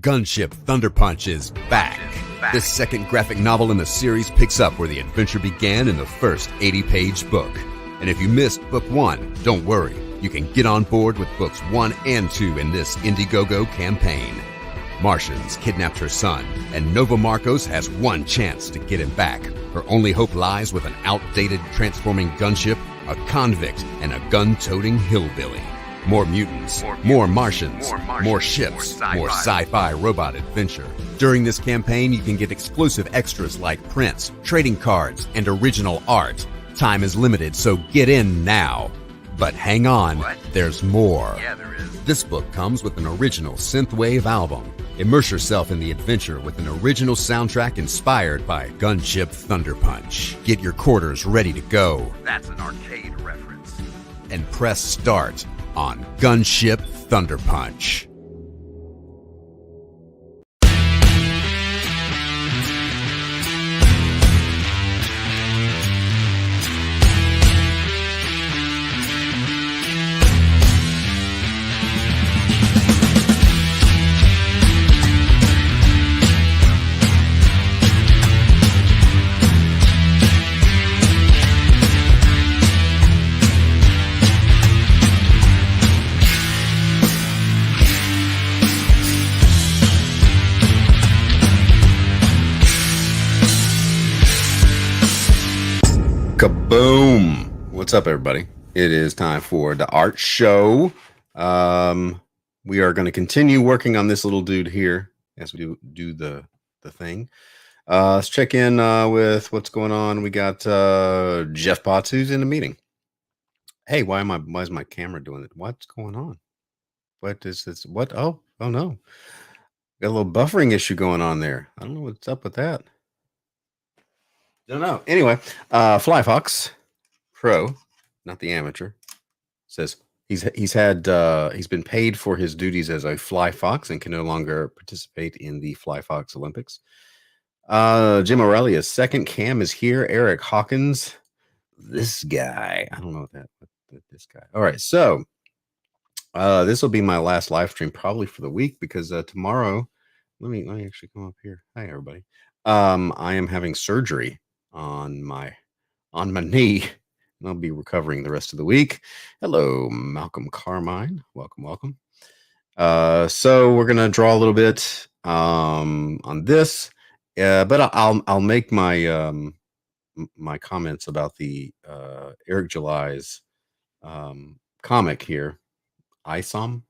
Gunship Thunder is back. This second graphic novel in the series picks up where the adventure began in the first 80-page book. And if you missed book 1, don't worry. You can get on board with books 1 and 2 in this Indiegogo campaign. Martians kidnapped her son, and Nova Marcos has one chance to get him back. Her only hope lies with an outdated transforming gunship, a convict, and a gun-toting hillbilly. More mutants, more Martians, more ships, more sci-fi robot adventure. During this campaign, you can get exclusive extras like prints, trading cards, and original art. Time is limited, so get in now. But hang on, there's more. Yeah, there is. This book comes with an original synthwave album. Immerse yourself in the adventure with an original soundtrack inspired by Gunship Thunder. Get your quarters ready to go. That's an arcade reference. And press start on Gunship Thunder. Kaboom! What's up, everybody? It is time for the art show. We are going to continue working on this little dude here as we do the thing. Let's check in with what's going on. We got Jeff Potts, who's in the meeting. Hey, why is my camera doing it? What's going on? What is this? What? Oh no. Got a little buffering issue going on there. I don't know what's up with that. Don't know. Anyway, Fly Fox Pro, not the amateur, says he's been paid for his duties as a Fly Fox and can no longer participate in the Fly Fox Olympics. Jim Aurelius, second cam is here. Eric Hawkins, this guy. I don't know what this guy. All right, so this will be my last live stream probably for the week because tomorrow. Let me actually come up here. Hi everybody. I am having surgery on my knee, and I'll be recovering the rest of the week. Hello, Malcolm Carmine. Welcome. So we're gonna draw a little bit on this, but I'll make my my comments about the Eric July's comic here. ISOM,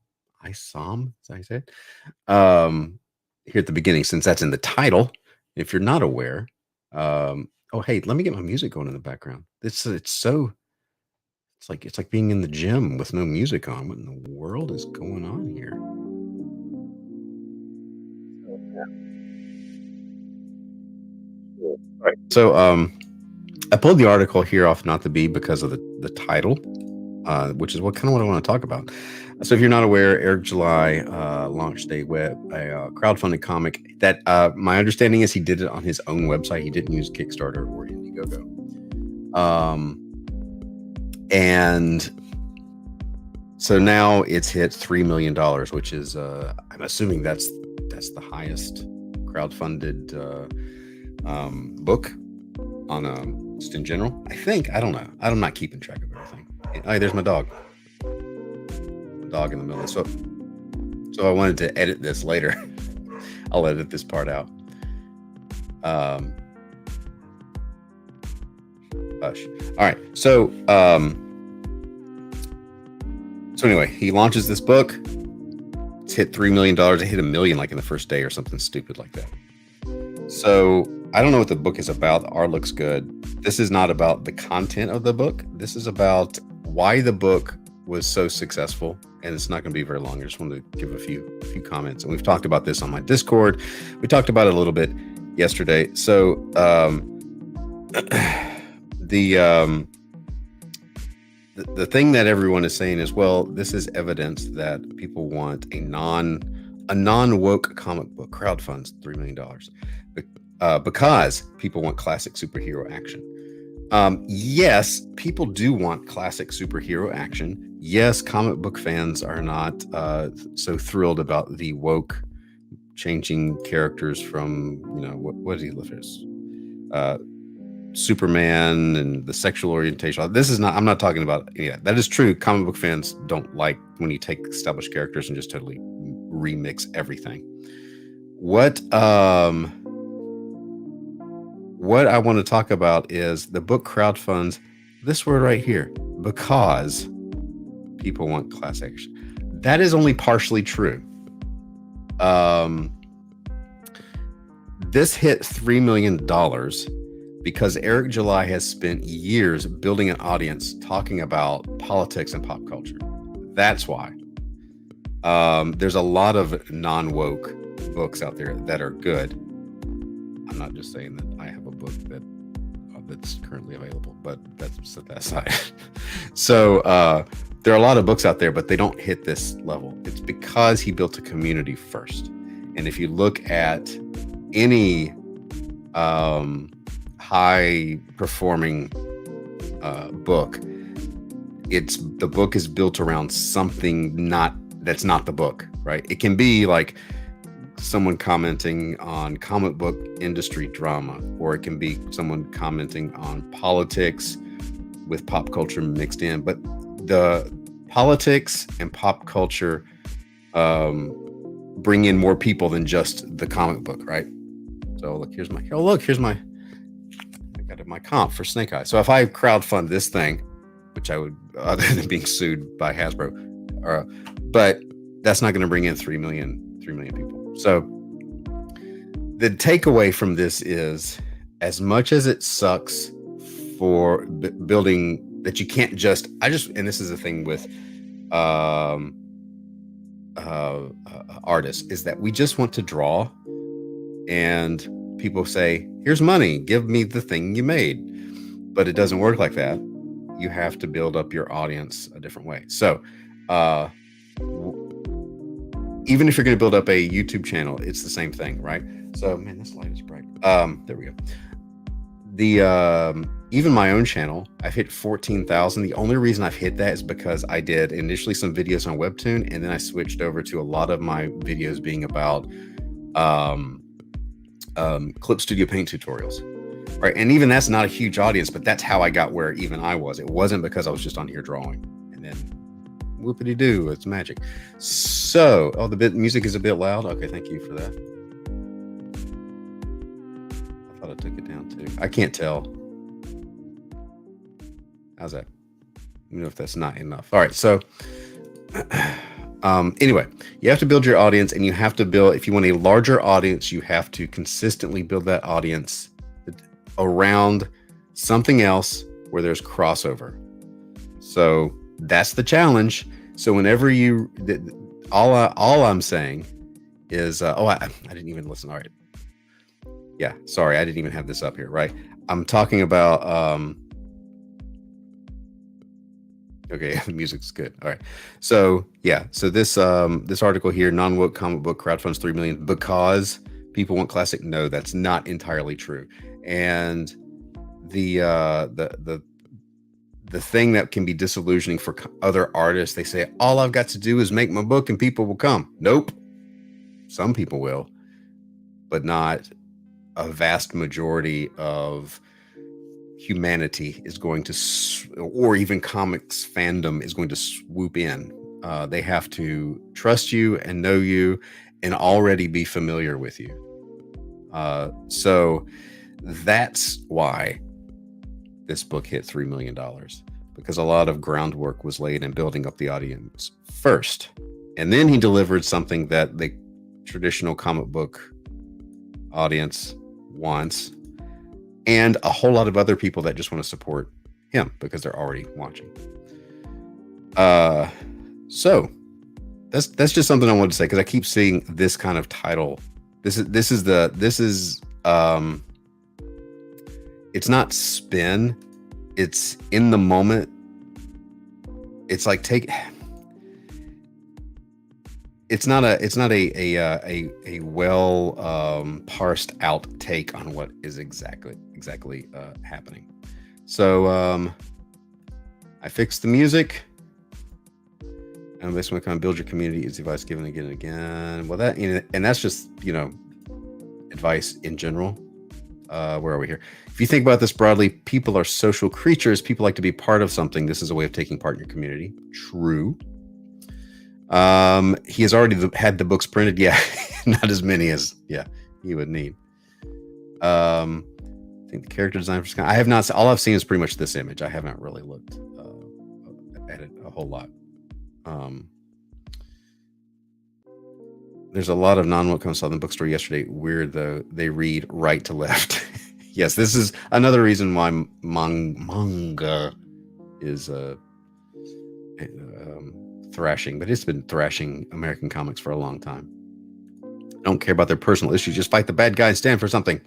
is that how you say it? Here at the beginning, since that's in the title. If you're not aware, oh hey, let me get my music going in the background. It's like being in the gym with no music on. What in the world is going on here? All right. So I pulled the article here off Not to Be because of the title, which is what I want to talk about. So if you're not aware, Eric July launched a crowdfunding comic that my understanding is he did it on his own website. He didn't use Kickstarter or Indiegogo. And so now it's hit $3 million, which is I'm assuming that's the highest crowdfunded book on just in general. I don't know. I'm not keeping track of everything. Hey, there's my dog. Dog in the middle. So I wanted to edit this later. I'll edit this part out. Hush. All right. So anyway, he launches this book. It's hit $3 million. It hit $1 million like in the first day or something stupid like that. So I don't know what the book is about. The art looks good. This is not about the content of the book. This is about why the book was so successful, and it's not going to be very long. I just wanted to give a few comments, and we've talked about this on my Discord. We talked about it a little bit yesterday. So the thing that everyone is saying is, well, this is evidence that people want a non-woke comic book. Crowdfunds $3 million because people want classic superhero action. Yes, people do want classic superhero action. Yes, comic book fans are not so thrilled about the woke changing characters from, what did he live as? Superman and the sexual orientation. I'm not talking about, that is true. Comic book fans don't like when you take established characters and just totally remix everything. What I want to talk about is the book crowdfunds this word right here, because people want class action. That is only partially true. This hit $3 million because Eric July has spent years building an audience talking about politics and pop culture. That's why. There's a lot of non-woke books out there that are good. I'm not just saying that I have a book that's currently available, but that's set that aside. So there are a lot of books out there, but they don't hit this level. It's because he built a community first. And if you look at any high performing book, the book is built around something that's not the book, right? It can be like someone commenting on comic book industry drama, or it can be someone commenting on politics with pop culture mixed in. But the politics and pop culture bring in more people than just the comic book, right? So look, here's my comp for Snake Eye. So if I crowdfund this thing, which I would, other than being sued by Hasbro, but that's not going to bring in 3 million people. So the takeaway from this is, as much as it sucks for building that, you can't just, and this is the thing with artists, is that we just want to draw, and people say, here's money, give me the thing you made. But it doesn't work like that. You have to build up your audience a different way. So even if you're going to build up a YouTube channel, it's the same thing, right? So, man, this light is bright. There we go. Even my own channel, I've hit 14,000. The only reason I've hit that is because I did initially some videos on Webtoon, and then I switched over to a lot of my videos being about Clip Studio Paint tutorials, right? And even that's not a huge audience, but that's how I got where even I was. It wasn't because I was just on here drawing, and then whoopity-doo, it's magic. So, the music is a bit loud. Okay, thank you for that. I thought I took it down too. I can't tell. How's that? You know if that's not enough. All right, so anyway, you have to build your audience, and you have to build, if you want a larger audience, you have to consistently build that audience around something else where there's crossover. So that's the challenge. So whenever all I'm saying is, I didn't even listen. All right. Yeah, sorry, I didn't even have this up here, right? I'm talking about, okay, the music's good. All right. So yeah, so this article here, non-woke comic book crowdfunds 3 million because people want classic. No, that's not entirely true. And the thing that can be disillusioning for other artists, they say, all I've got to do is make my book and people will come. Nope. Some people will, but not a vast majority of humanity is going to, or even comics fandom is going to swoop in. They have to trust you and know you and already be familiar with you. So that's why this book hit $3 million, because a lot of groundwork was laid in building up the audience first. And then he delivered something that the traditional comic book audience wants, and a whole lot of other people that just want to support him because they're already watching. So that's just something I wanted to say, because I keep seeing this kind of title. This is it's not spin, it's in the moment. It's like it's not a well parsed out take on what is exactly happening. So I fixed the music. And based on kind of build your community is advice given again and again. Well, that, and that's just, advice in general. Where are we here? If you think about this broadly, people are social creatures. People like to be part of something. This is a way of taking part in your community. True. He has already had the books printed. Yeah, not as many as he would need. I think the character design for I have not. All I've seen is pretty much this image. I haven't really looked at it a whole lot. There's a lot of non-woke comes saw in the bookstore yesterday. Weird though, they read right to left. Yes, this is another reason why manga is thrashing, but it's been thrashing American comics for a long time. Don't care about their personal issues, just fight the bad guy and stand for something.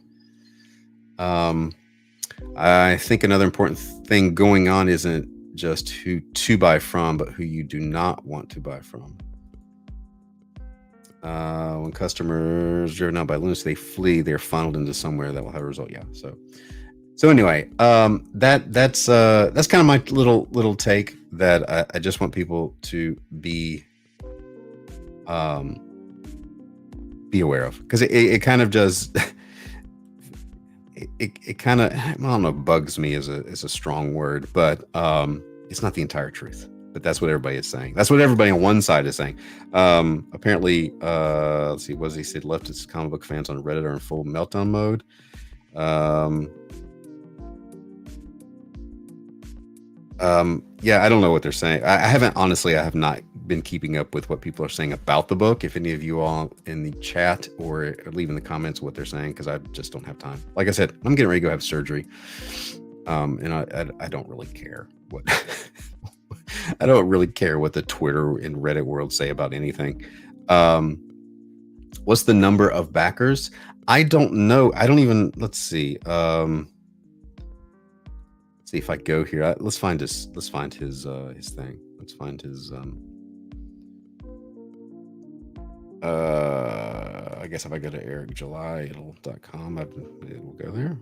I think another important thing going on isn't just who to buy from, but who you do not want to buy from. When customers driven out by lunacy, they flee. They're funneled into somewhere that will have a result. Yeah. So anyway, that's kind of my little take that I just want people to be aware of, because it kind of does. It kind of, I don't know, bugs me is a strong word, but it's not the entire truth. But that's what everybody is saying. That's what everybody on one side is saying. Apparently, let's see, what does he say? Leftist comic book fans on Reddit are in full meltdown mode. Yeah, I don't know what they're saying. I have not been keeping up with what people are saying about the book. If any of you all in the chat or leave in the comments what they're saying, because I just don't have time. Like I said, I'm getting ready to go have surgery. And I don't really care what I don't really care what the Twitter and Reddit world say about anything. What's the number of backers? I don't know. I don't even, let's see. Let's see if I go here. Let's find his thing. Let's find his I guess if I go to ericjuly.com, it will go there.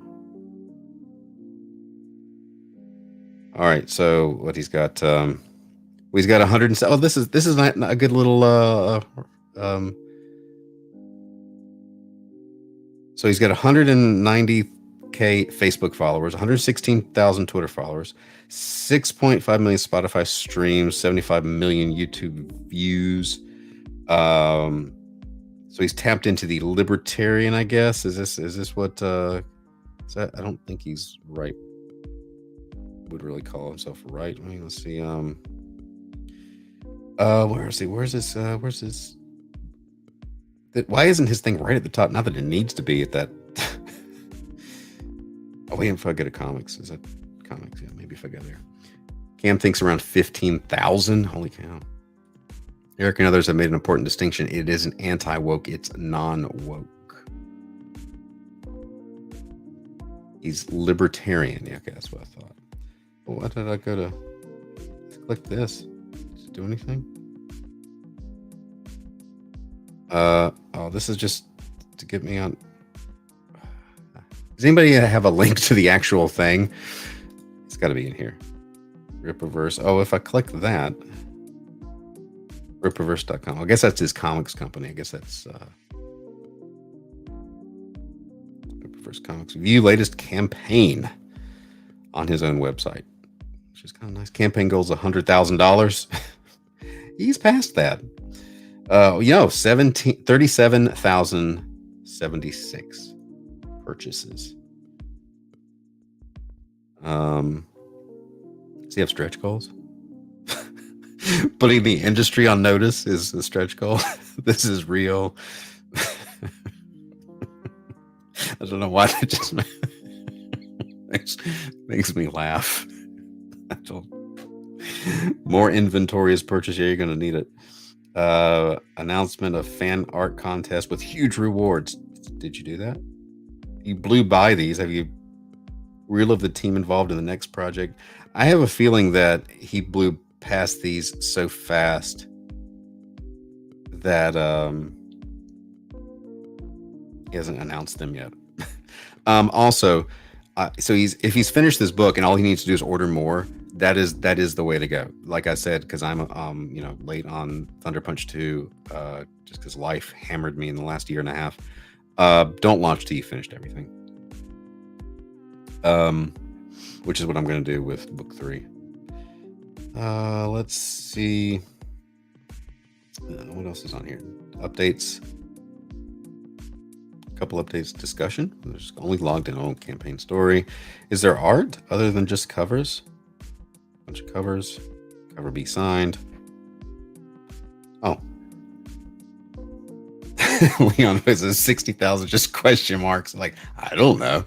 All right, so what he's got, he's got 100. Oh, this is not a good little. So he's got 190k Facebook followers, 116,000 Twitter followers, 6.5 million Spotify streams, 75 million YouTube views. So he's tapped into the libertarian, I guess. Is this what? Is that? I don't think he's right. Would really call himself right. I mean, let's see. Where is he? Where's his? Why isn't his thing right at the top? Not that it needs to be at that. Oh, wait, if I go to comics, is that comics? Yeah, maybe if I go there. Cam thinks around 15,000. Holy cow! Eric and others have made an important distinction. It isn't anti-woke; it's non-woke. He's libertarian. Yeah, okay, that's what I thought. Well, what did I go to? Let's click this. Does it do anything? Oh, this is just to get me on. Does anybody have a link to the actual thing? It's got to be in here. Ripaverse. Oh, if I click that, ripaverse.com. I guess that's his comics company. I guess that's Ripaverse Comics. View latest campaign on his own website, which is kind of nice. Campaign goals $100,000. He's past that. 37,076 purchases. Does he have stretch goals? Putting the industry on notice is a stretch goal. This is real. I don't know why that just makes me laugh. More inventory is purchased. Yeah, you're going to need it. Announcement of fan art contest with huge rewards. Did you do that? You blew by these. Have you relived the team involved in the next project? I have a feeling that he blew past these so fast that he hasn't announced them yet. Also, so if he's finished this book and all he needs to do is order more, that is the way to go. Like I said, because I'm late on Thunder Punch 2, just because life hammered me in the last year and a half. Don't launch till you finished everything. Which is what I'm going to do with book 3. Let's see. What else is on here? Updates. A couple updates. Discussion. There's only logged in on campaign story. Is there art other than just covers? Bunch of covers. Cover B signed. Oh. Leon says 60,000 just question marks. Like, I don't know.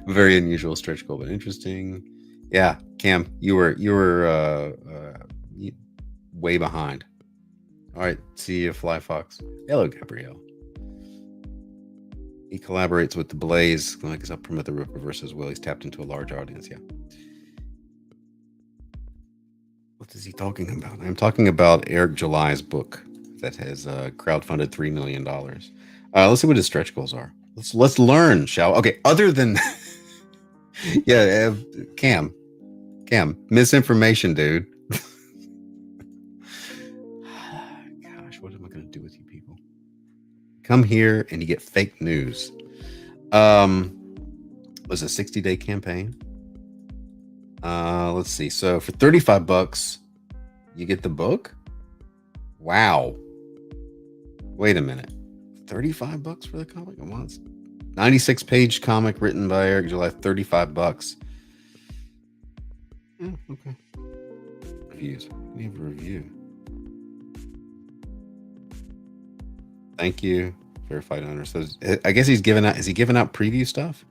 Very unusual stretch goal, but interesting. Yeah, Cam, you were way behind. All right, see you, Fly Fox. Hello, Gabrielle. He collaborates with the Blaze, like he's up from the Ripper versus Will. He's tapped into a large audience. Yeah. What is he talking about? I'm talking about Eric July's book that has crowdfunded $3 million. Let's see what his stretch goals are. Let's learn, shall we? Okay, other than yeah, Cam, misinformation, dude. Gosh, what am I going to do with you people? Come here and you get fake news. Was a 60-day campaign. Let's see. So for $35, you get the book. Wow. Wait a minute. $35 for the comic a month? 96-page comic written by Eric July. $35. Yeah, okay. Reviews. We have a review. Thank you, verified owner. So I guess he's giving out. Is he giving out preview stuff?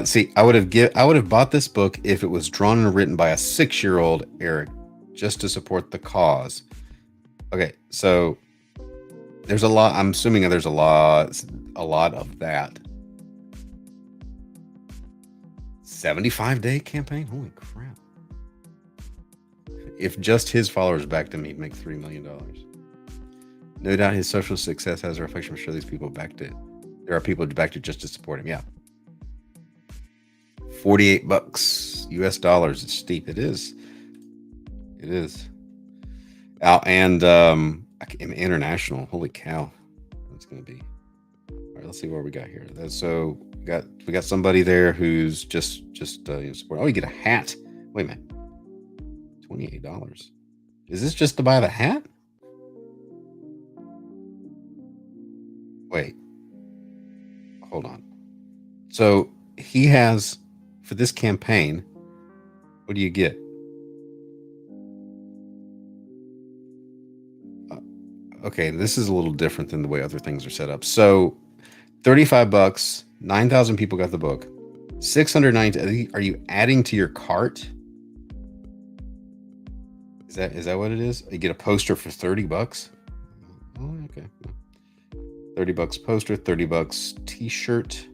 See, I would have bought this book if it was drawn and written by a 6-year-old Eric, just to support the cause. Okay, so there's a lot. I'm assuming there's a lot of that. 75-day campaign. Holy crap! If just his followers backed him, he'd make $3 million. No doubt his social success has a reflection. I'm sure these people backed it. There are people who backed it just to support him. Yeah. $48 US dollars. It's steep. It is. It is. And international. Holy cow. That's going to be. All right, let's see what we got here. So we got somebody there who's just support. Oh, you get a hat. Wait a minute. $28. Is this just to buy the hat? Wait. Hold on. So he has, for this campaign, what do you get? Okay, this is a little different than the way other things are set up. So $35, 9,000 people got the book. 690. Are you adding to your cart? Is that what it is? You get a poster for $30? Oh, okay. $30 poster, $30 t-shirt.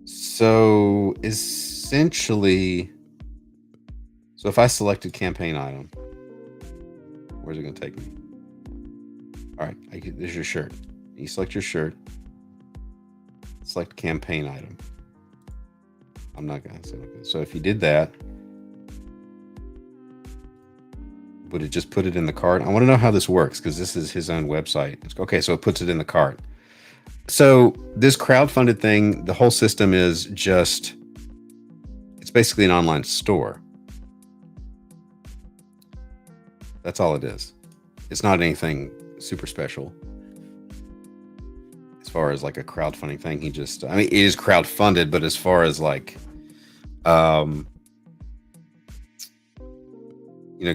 So essentially, so if I selected campaign item, where's it going to take me? All right, there's your shirt. You select your shirt. Select campaign item. I'm not going to say okay. So if you did that, would it just put it in the cart? I want to know how this works because this is his own website. Okay, so it puts it in the cart. So this crowdfunded thing, the whole system is just, it's basically an online store. That's all it is. It's not anything super special. As far as like a crowdfunding thing, it is crowdfunded, but as far as like,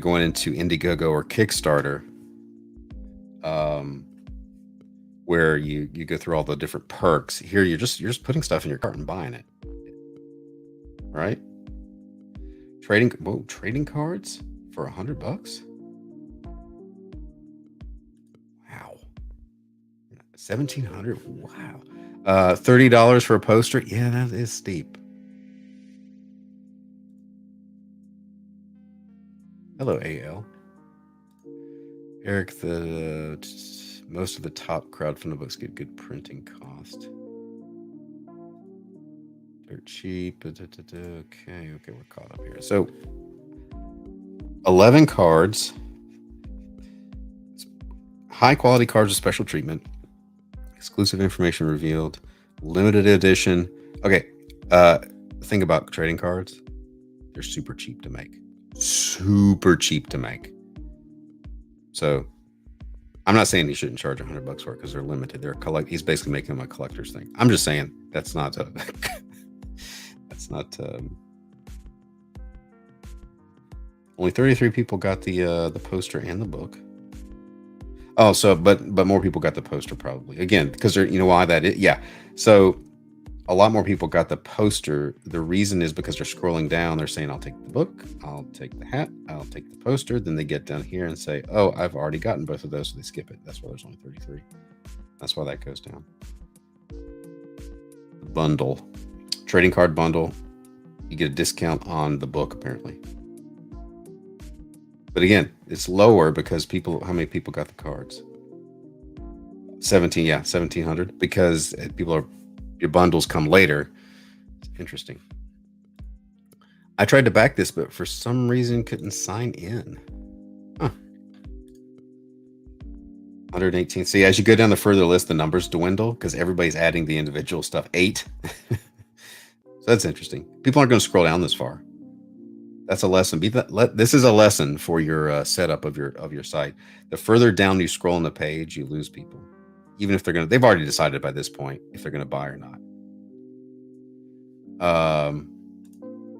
going into Indiegogo or Kickstarter, where you go through all the different perks. Here you're just putting stuff in your cart and buying it. All right? Trading cards for $100? Wow. 1,700. Wow. $30 for a poster. Yeah, that is steep. Hello, AL. Eric, most of the top crowdfunded books get good printing cost. Dirt cheap. Okay, we're caught up here. So 11 cards. High quality cards with special treatment. Exclusive information revealed. Limited edition. Okay. Think about trading cards. They're super cheap to make. Super cheap to make. So I'm not saying he shouldn't charge $100 for it because they're limited. He's basically making them a collector's thing. I'm just saying that's not only 33 people got the poster and the book. Oh, so but more people got the poster probably. Again, because they're, you know why that is? Yeah. So a lot more people got the poster. The reason is because they're scrolling down. They're saying, I'll take the book, I'll take the hat, I'll take the poster. Then they get down here and say, oh, I've already gotten both of those. So they skip it. That's why there's only 33. That's why that goes down. Bundle. Trading card bundle. You get a discount on the book, apparently. But again, it's lower because how many people got the cards? 1,700. Because your bundles come later. It's interesting. I tried to back this, but for some reason couldn't sign in. Huh. 118. See, as you go down the further list, the numbers dwindle because everybody's adding the individual stuff. 8. So that's interesting. People aren't going to scroll down this far. That's a lesson. This is a lesson for your setup of your site. The further down you scroll on the page, you lose people. Even if they've already decided by this point if they're going to buy or not.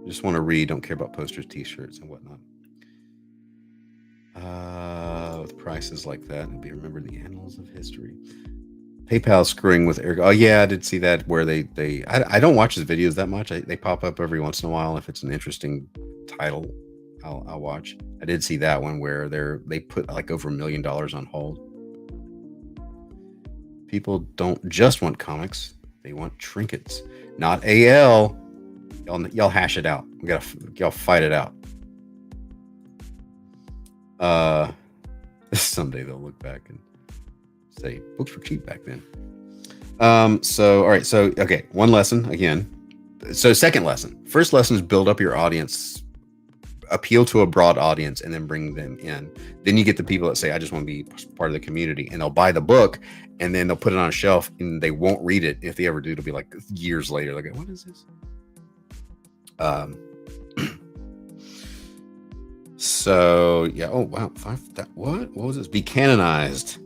Just want to read. Don't care about posters, T-shirts, and whatnot. With prices like that, and be remembered in the annals of history. PayPal screwing with Eric. Oh yeah, I did see that where I don't watch his videos that much. They pop up every once in a while. If it's an interesting title, I'll watch. I did see that one where they put like over $1 million on hold. People don't just want comics; they want trinkets. Not AL. Y'all hash it out. Y'all fight it out. Someday they'll look back and say books were cheap back then. So all right. So okay, one lesson again. So second lesson. First lesson is build up your audience, appeal to a broad audience, and then bring them in. Then you get the people that say, I just want to be part of the community, and they'll buy the book and then they'll put it on a shelf and they won't read it. If they ever do, it'll be like years later. Like, what is this? So yeah. Oh wow. What was this? Be canonized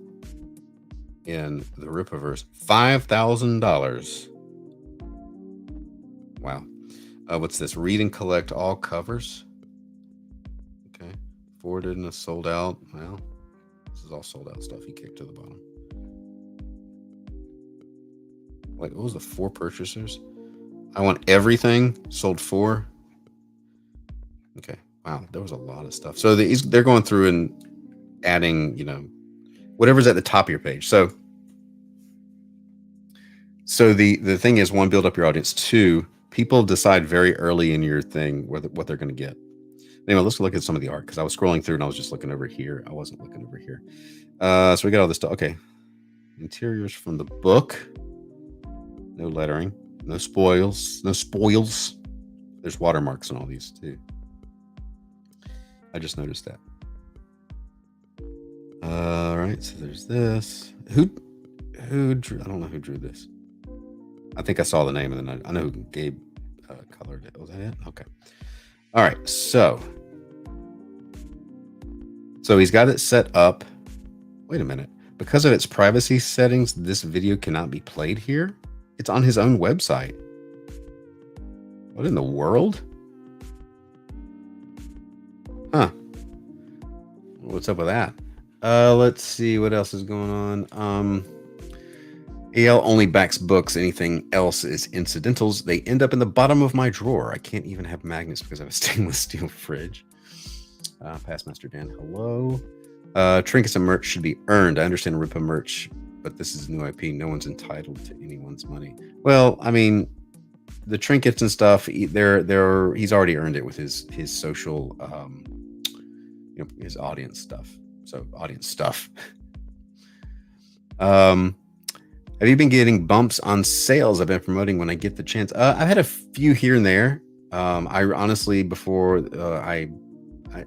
in the Rippaverse. $5,000. Wow. What's this? Read and collect all covers. Okay. Forwarded and sold out. Well, this is all sold out stuff. He kicked to the bottom. Wait, what was the 4 purchasers? I want everything. Sold 4. Okay. Wow, there was a lot of stuff. So they're going through and adding, whatever's at the top of your page. So the thing is, 1, build up your audience. 2, people decide very early in your thing what they're going to get. Anyway, let's look at some of the art because I was scrolling through and I was just looking over here. I wasn't looking over here. So we got all this stuff. Okay. Interiors from the book. No lettering. No spoils. There's watermarks on all these too. I just noticed that. All right, so there's this. Who drew? I don't know who drew this. I think I saw the name, and then I know who Gabe colored it. Was that it? Okay. All right, so he's got it set up. Wait a minute. Because of its privacy settings, this video cannot be played here. It's on his own website. What in the world? Huh. What's up with that? Let's see what else is going on. AL only backs books. Anything else is incidentals. They end up in the bottom of my drawer. I can't even have magnets because I have a stainless steel fridge. Past Master Dan, hello. Trinkets and merch should be earned. I understand Rippa merch, but this is new IP. No one's entitled to anyone's money. Well, I mean, the trinkets and stuff, he's already earned it with his social, his audience stuff. So audience stuff. Have you been getting bumps on sales I've been promoting when I get the chance? I've had a few here and there. I honestly, before I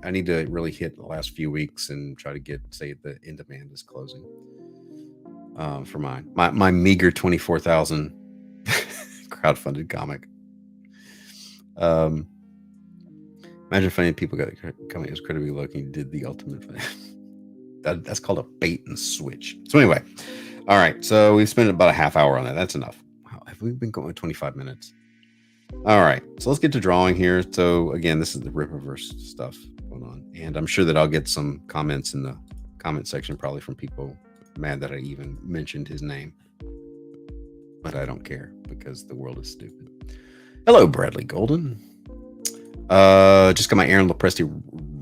need to really hit the last few weeks and try to get, say, the in demand is closing for my meager 24,000 crowdfunded comic. Imagine finding people got coming as critically looking did the ultimate thing. That's called a bait and switch. So anyway, all right. So we spent about a half hour on that. That's enough. Wow, have we been going 25 minutes? All right. So let's get to drawing here. So again, this is the Rippaverse stuff going on, and I'm sure that I'll get some comments in the comment section, probably from people mad that I even mentioned his name, but I don't care because the world is stupid. Hello, Bradley Golden. Just got my Aaron Lopresti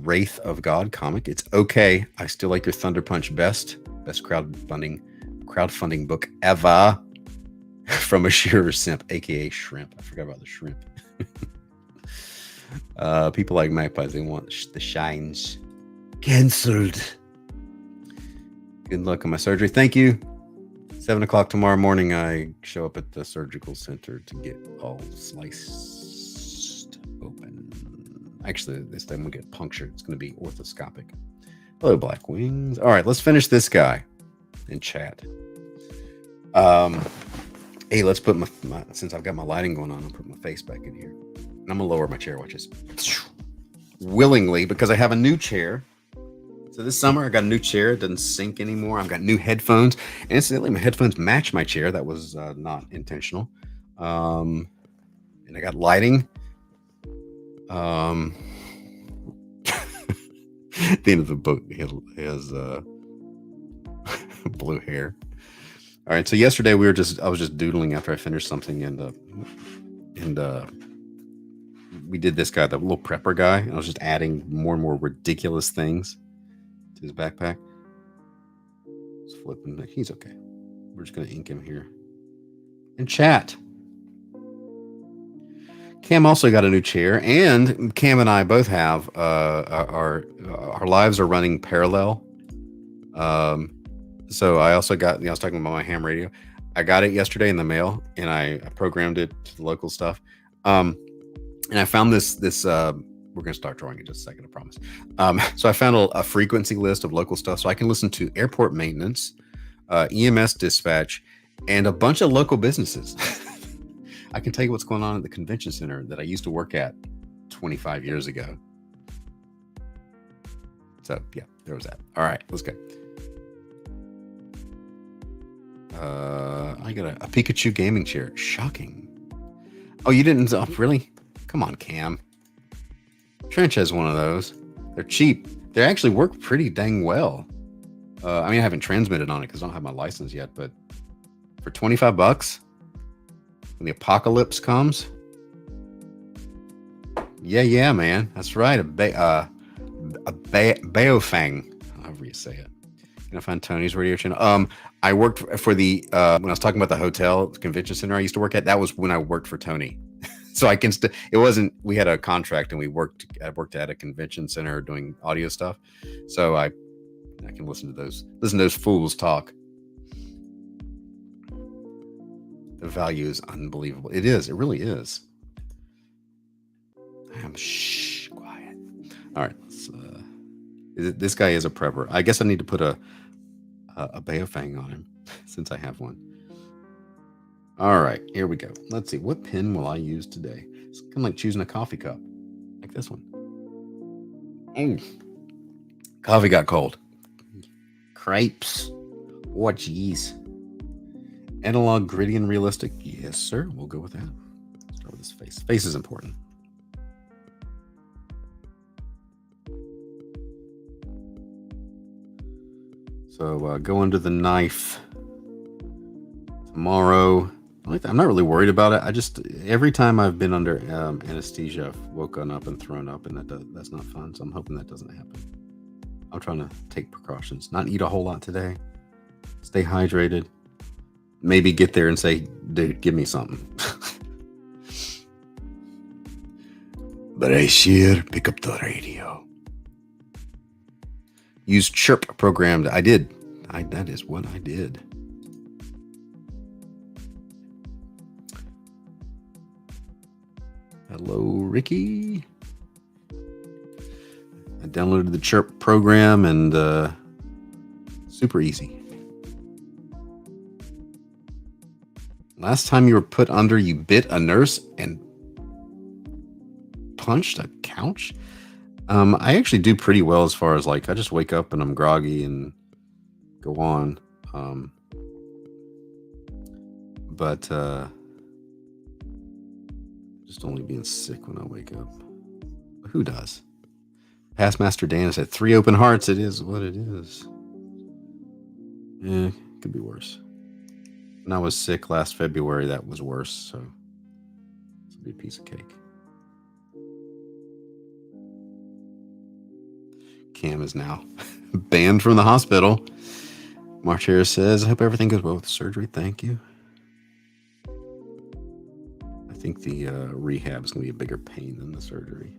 Wraith of God comic. It's okay. I still like your Thunder Punch best crowdfunding book ever. From a shearer simp, aka Shrimp. I forgot about the shrimp. People like magpies, they want the shines. Cancelled. Good luck on my surgery. Thank you. 7 o'clock tomorrow morning, I show up at the surgical center to get all sliced open. Actually, this time we get punctured. It's going to be orthoscopic. Hello, Black Wings. All right, let's finish this guy in chat. Hey, let's put my since I've got my lighting going on, I'll put my face back in here. And I'm going to lower my chair, watch this. Willingly, because I have a new chair. So this summer, I got a new chair. It doesn't sink anymore. I've got new headphones. And incidentally, my headphones match my chair. That was not intentional. And I got lighting. At the end of the book, he has blue hair. All right. So yesterday I was just doodling after I finished something, and we did this guy, the little prepper guy. And I was just adding more and more ridiculous things to his backpack. Just flipping. He's okay. We're just gonna ink him here. And chat. Cam also got a new chair, and Cam and I both have our lives are running parallel. So I also got, I was talking about my ham radio. I got it yesterday in the mail, and I programmed it to the local stuff. And I found this we're going to start drawing in just a second, I promise. So I found a frequency list of local stuff, so I can listen to airport maintenance, EMS dispatch, and a bunch of local businesses. I can tell you what's going on at the convention center that I used to work at 25 years ago. So yeah, there was that. All right, let's go. I got a Pikachu gaming chair. Shocking. Oh, you didn't? Oh, really? Come on, Cam. Trench has one of those. They're cheap. They actually work pretty dang well. I mean, I haven't transmitted on it because I don't have my license yet, but for $25, when the apocalypse comes, yeah, man, that's right. A Baofeng, however you say it. Can I find Tony's radio channel? I worked for the when I was talking about the hotel, the convention center I used to work at. That was when I worked for Tony. So I can it wasn't, we had a contract and I worked at a convention center doing audio stuff. So I can listen to those fools talk. The value is unbelievable. It is. It really is. Quiet. All right. This guy is a prepper. I guess I need to put a Baofeng on him since I have one. All right, here we go. Let's see. What pen will I use today? It's kind of like choosing a coffee cup, like this one. Coffee got cold. Crepes. Oh, geez. Analog, gritty, and realistic. Yes, sir. We'll go with that. Start with his face. Face is important. So go under the knife tomorrow. I'm not really worried about it. I just, every time I've been under anesthesia, I've woken up and thrown up, and that's not fun. So I'm hoping that doesn't happen. I'm trying to take precautions, not eat a whole lot today, stay hydrated, maybe get there and say, dude, give me something. Brashear, pick up the radio. Use chirp programmed. I did. That is what I did. Hello, Ricky. I downloaded the Chirp program and super easy. Last time you were put under, you bit a nurse and punched a couch? I actually do pretty well as far as like, I just wake up and I'm groggy and go on. But just only being sick when I wake up. Who does? Past Master Dan said 3 open hearts. It is what it is. Yeah, could be worse. When I was sick last February, that was worse. So this will be a piece of cake. Cam is now banned from the hospital. March Harris says, I hope everything goes well with the surgery. Thank you. I think the rehab is going to be a bigger pain than the surgery.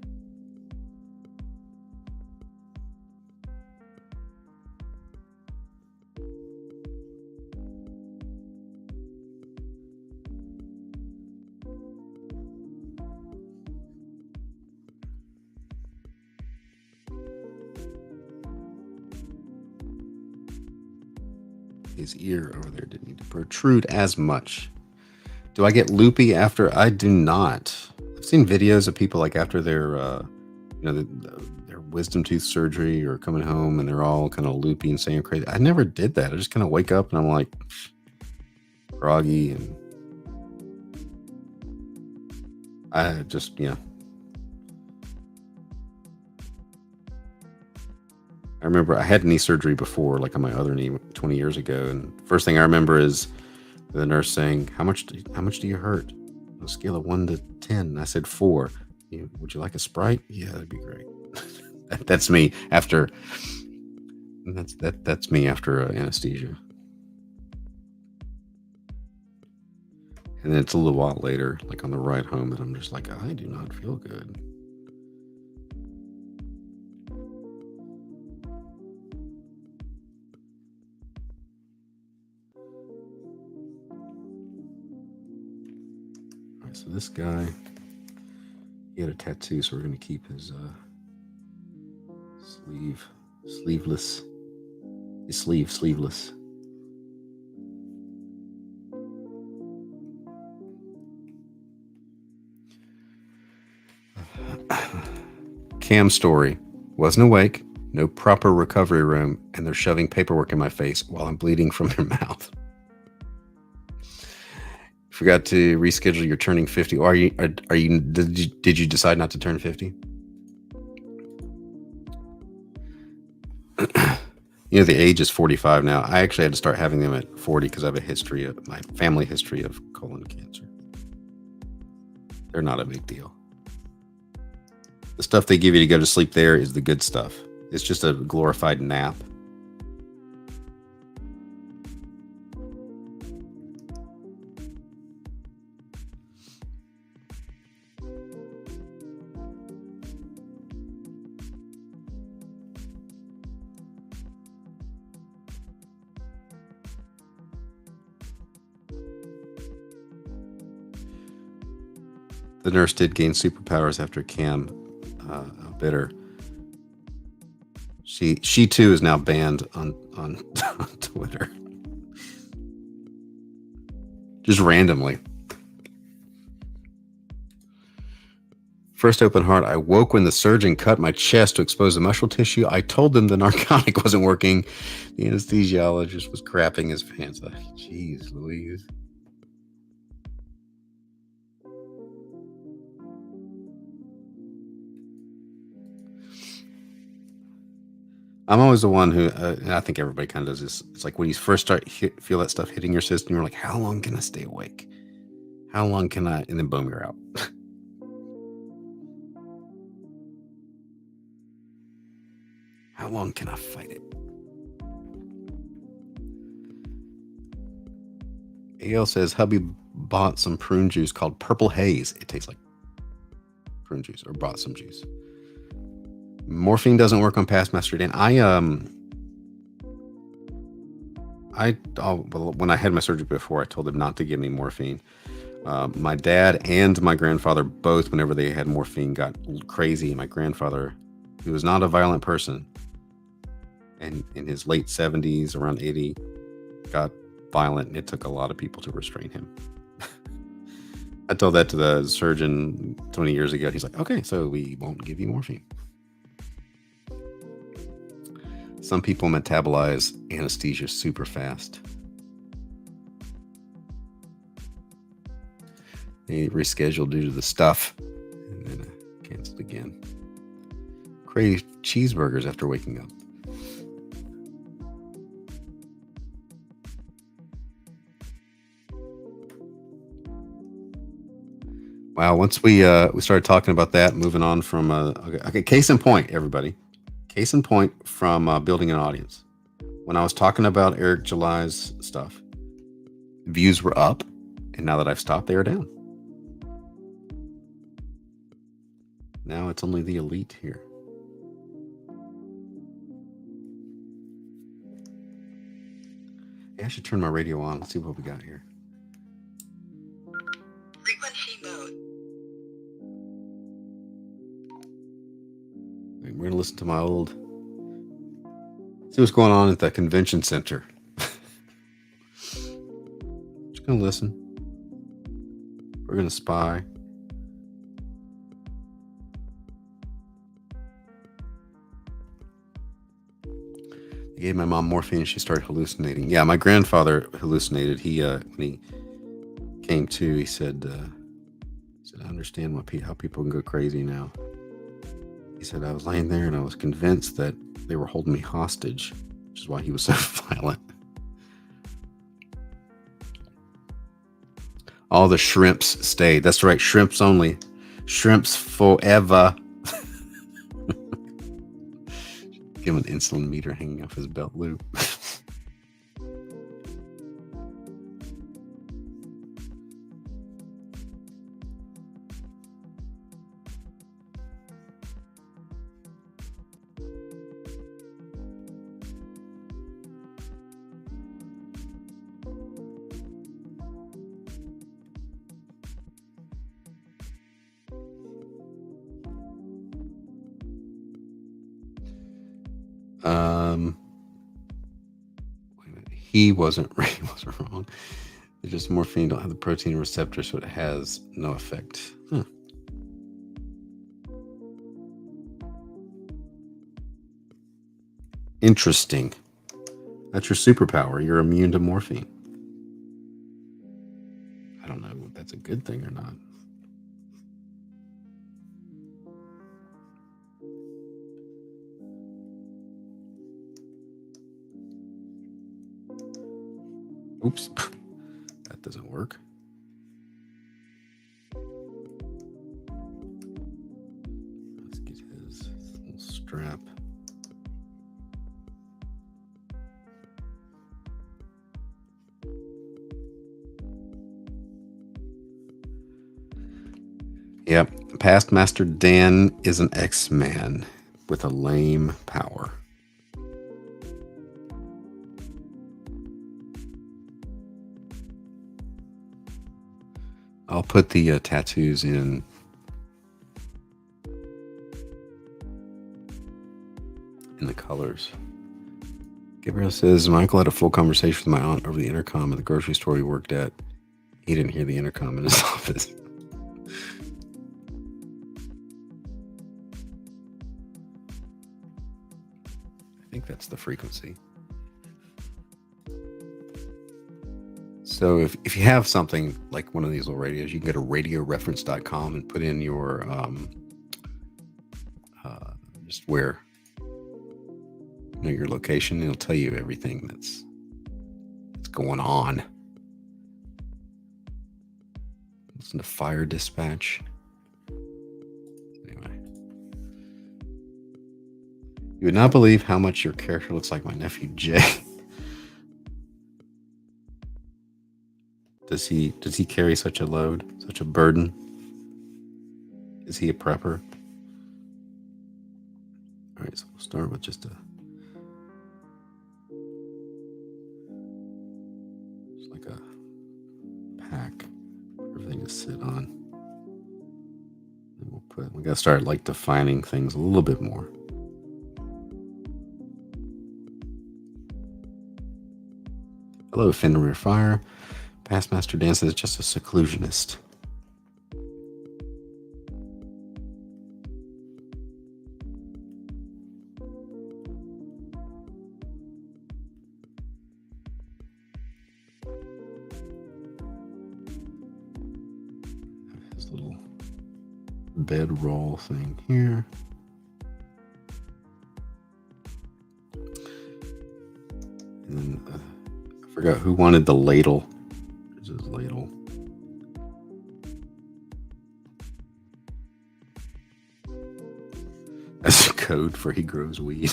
His ear over there didn't need to protrude as much. Do I get loopy after? I do not. I've seen videos of people like after their, their wisdom tooth surgery or coming home and they're all kind of loopy and saying crazy. I never did that. I just kind of wake up and I'm like groggy and I just, I remember I had knee surgery before, like on my other knee 20 years ago. And first thing I remember is the nurse saying, how much do you hurt? On a scale of 1 to 10. And I said 4. Would you like a Sprite? Yeah, that'd be great. That's me after that's me after anesthesia. And then it's a little while later, like on the ride home, that I'm just like, I do not feel good. So this guy, he had a tattoo, so we're going to keep his sleeveless. His sleeveless. Cam story. Wasn't awake, no proper recovery room, and they're shoving paperwork in my face while I'm bleeding from their mouth. Forgot to reschedule your turning 50. Or did you decide not to turn 50? The age is 45 now. I actually had to start having them at 40 because I have my family history of colon cancer. They're not a big deal. The stuff they give you to go to sleep there is the good stuff. It's just a glorified nap. The nurse did gain superpowers after Cam bit her. She too is now banned on Twitter. Just randomly. First open heart, I woke when the surgeon cut my chest to expose the muscle tissue. I told them the narcotic wasn't working. The anesthesiologist was crapping his pants. Jeez Louise. I'm always the one who, and I think everybody kind of does this. It's like when you first feel that stuff hitting your system, you're like, how long can I stay awake? How long can I? And then boom, you're out. How long can I fight it? AL says, hubby bought some prune juice called Purple Haze. It tastes like prune juice, or brought some juice. Morphine doesn't work on past Master Dan. When I had my surgery before, I told them not to give me morphine. My dad and my grandfather both, whenever they had morphine, got crazy. My grandfather, who was not a violent person, and in his late 70s, around 80, got violent, and it took a lot of people to restrain him. I told that to the surgeon 20 years ago. He's like, okay, so we won't give you morphine. Some people metabolize anesthesia super fast. They rescheduled due to the stuff, and then canceled again. Crave cheeseburgers after waking up. Wow, once we started talking about that, moving on from okay, case in point, everybody. Case in point from building an audience. When I was talking about Eric July's stuff, views were up, and now that I've stopped, they are down. Now it's only the elite here. Hey, I should turn my radio on. Let's see what we got here. Frequency mode. We're gonna listen to my old. See what's going on at the convention center. Just gonna listen. We're gonna spy. I gave my mom morphine and she started hallucinating. Yeah, my grandfather hallucinated. He when he came to, he said I understand how people can go crazy now. He said I was laying there and I was convinced that they were holding me hostage, which is why he was so violent. All the shrimps stayed. That's right, shrimps only. Shrimps forever. Give him an insulin meter hanging off his belt loop. Wait a minute. He wasn't wrong. It's just morphine don't have the protein receptor, so it has no effect. Huh. Interesting. That's your superpower. You're immune to morphine. I don't know if that's a good thing or not. Oops, that doesn't work. Let's get his little strap. Yep, past Master Dan is an X-Man with a lame power. I'll put the tattoos in the colors. Gabriel says, Michael had a full conversation with my aunt over the intercom at the grocery store he worked at. He didn't hear the intercom in his office. I think that's the frequency. So if you have something like one of these little radios, you can go to radioreference.com and put in your just where, your location, and it'll tell you everything that's going on. Listen to fire dispatch. Anyway, you would not believe how much your character looks like my nephew Jay. Does he carry such a load, such a burden? Is he a prepper? All right, so we'll start with just like a pack. Everything to sit on. And we got to start like defining things a little bit more. Hello, Fenrir Fire. Past Master Dan says just a seclusionist. His little bedroll thing here. And then I forgot who wanted the ladle. There's his ladle. That's code for he grows weed.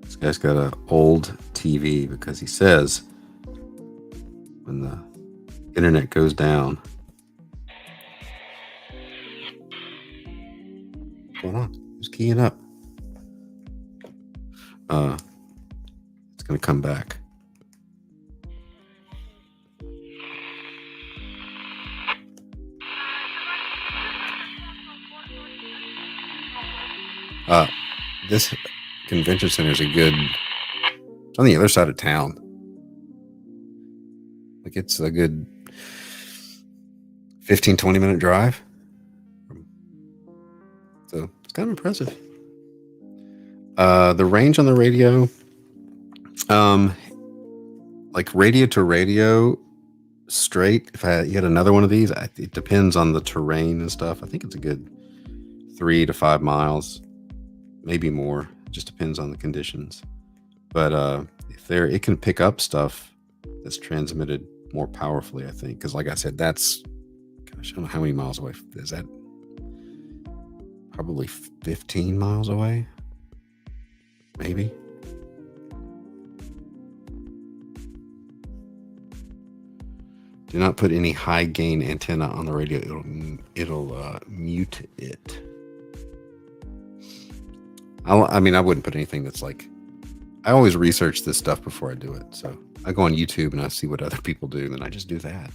This guy's got an old TV because he says when the internet goes down. What's going on? Who's keying up? It's gonna come back. This convention center is it's on the other side of town. Like it's a good 15-20 minute drive. So it's kind of impressive. The range on the radio, like radio to radio straight. If you had another one of these, it depends on the terrain and stuff. I think it's a good 3 to 5 miles. Maybe more. It just depends on the conditions. But it can pick up stuff that's transmitted more powerfully, I think. Because like I said, gosh, I don't know how many miles away. Is that probably 15 miles away? Maybe. Do not put any high gain antenna on the radio. It'll mute it. I mean, I wouldn't put anything that's like, I always research this stuff before I do it. So I go on YouTube and I see what other people do, and then I just do that.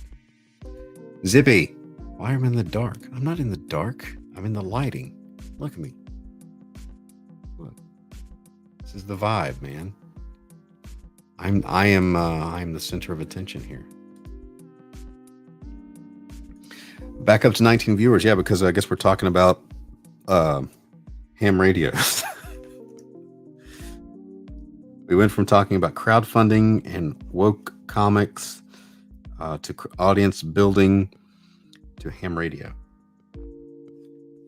Zippy, why am I in the dark? I'm not in the dark. I'm in the lighting. Look at me. Look. This is the vibe, man. I am the center of attention here. Back up to 19 viewers. Yeah, because I guess we're talking about ham radios. We went from talking about crowdfunding and woke comics to audience building to ham radio.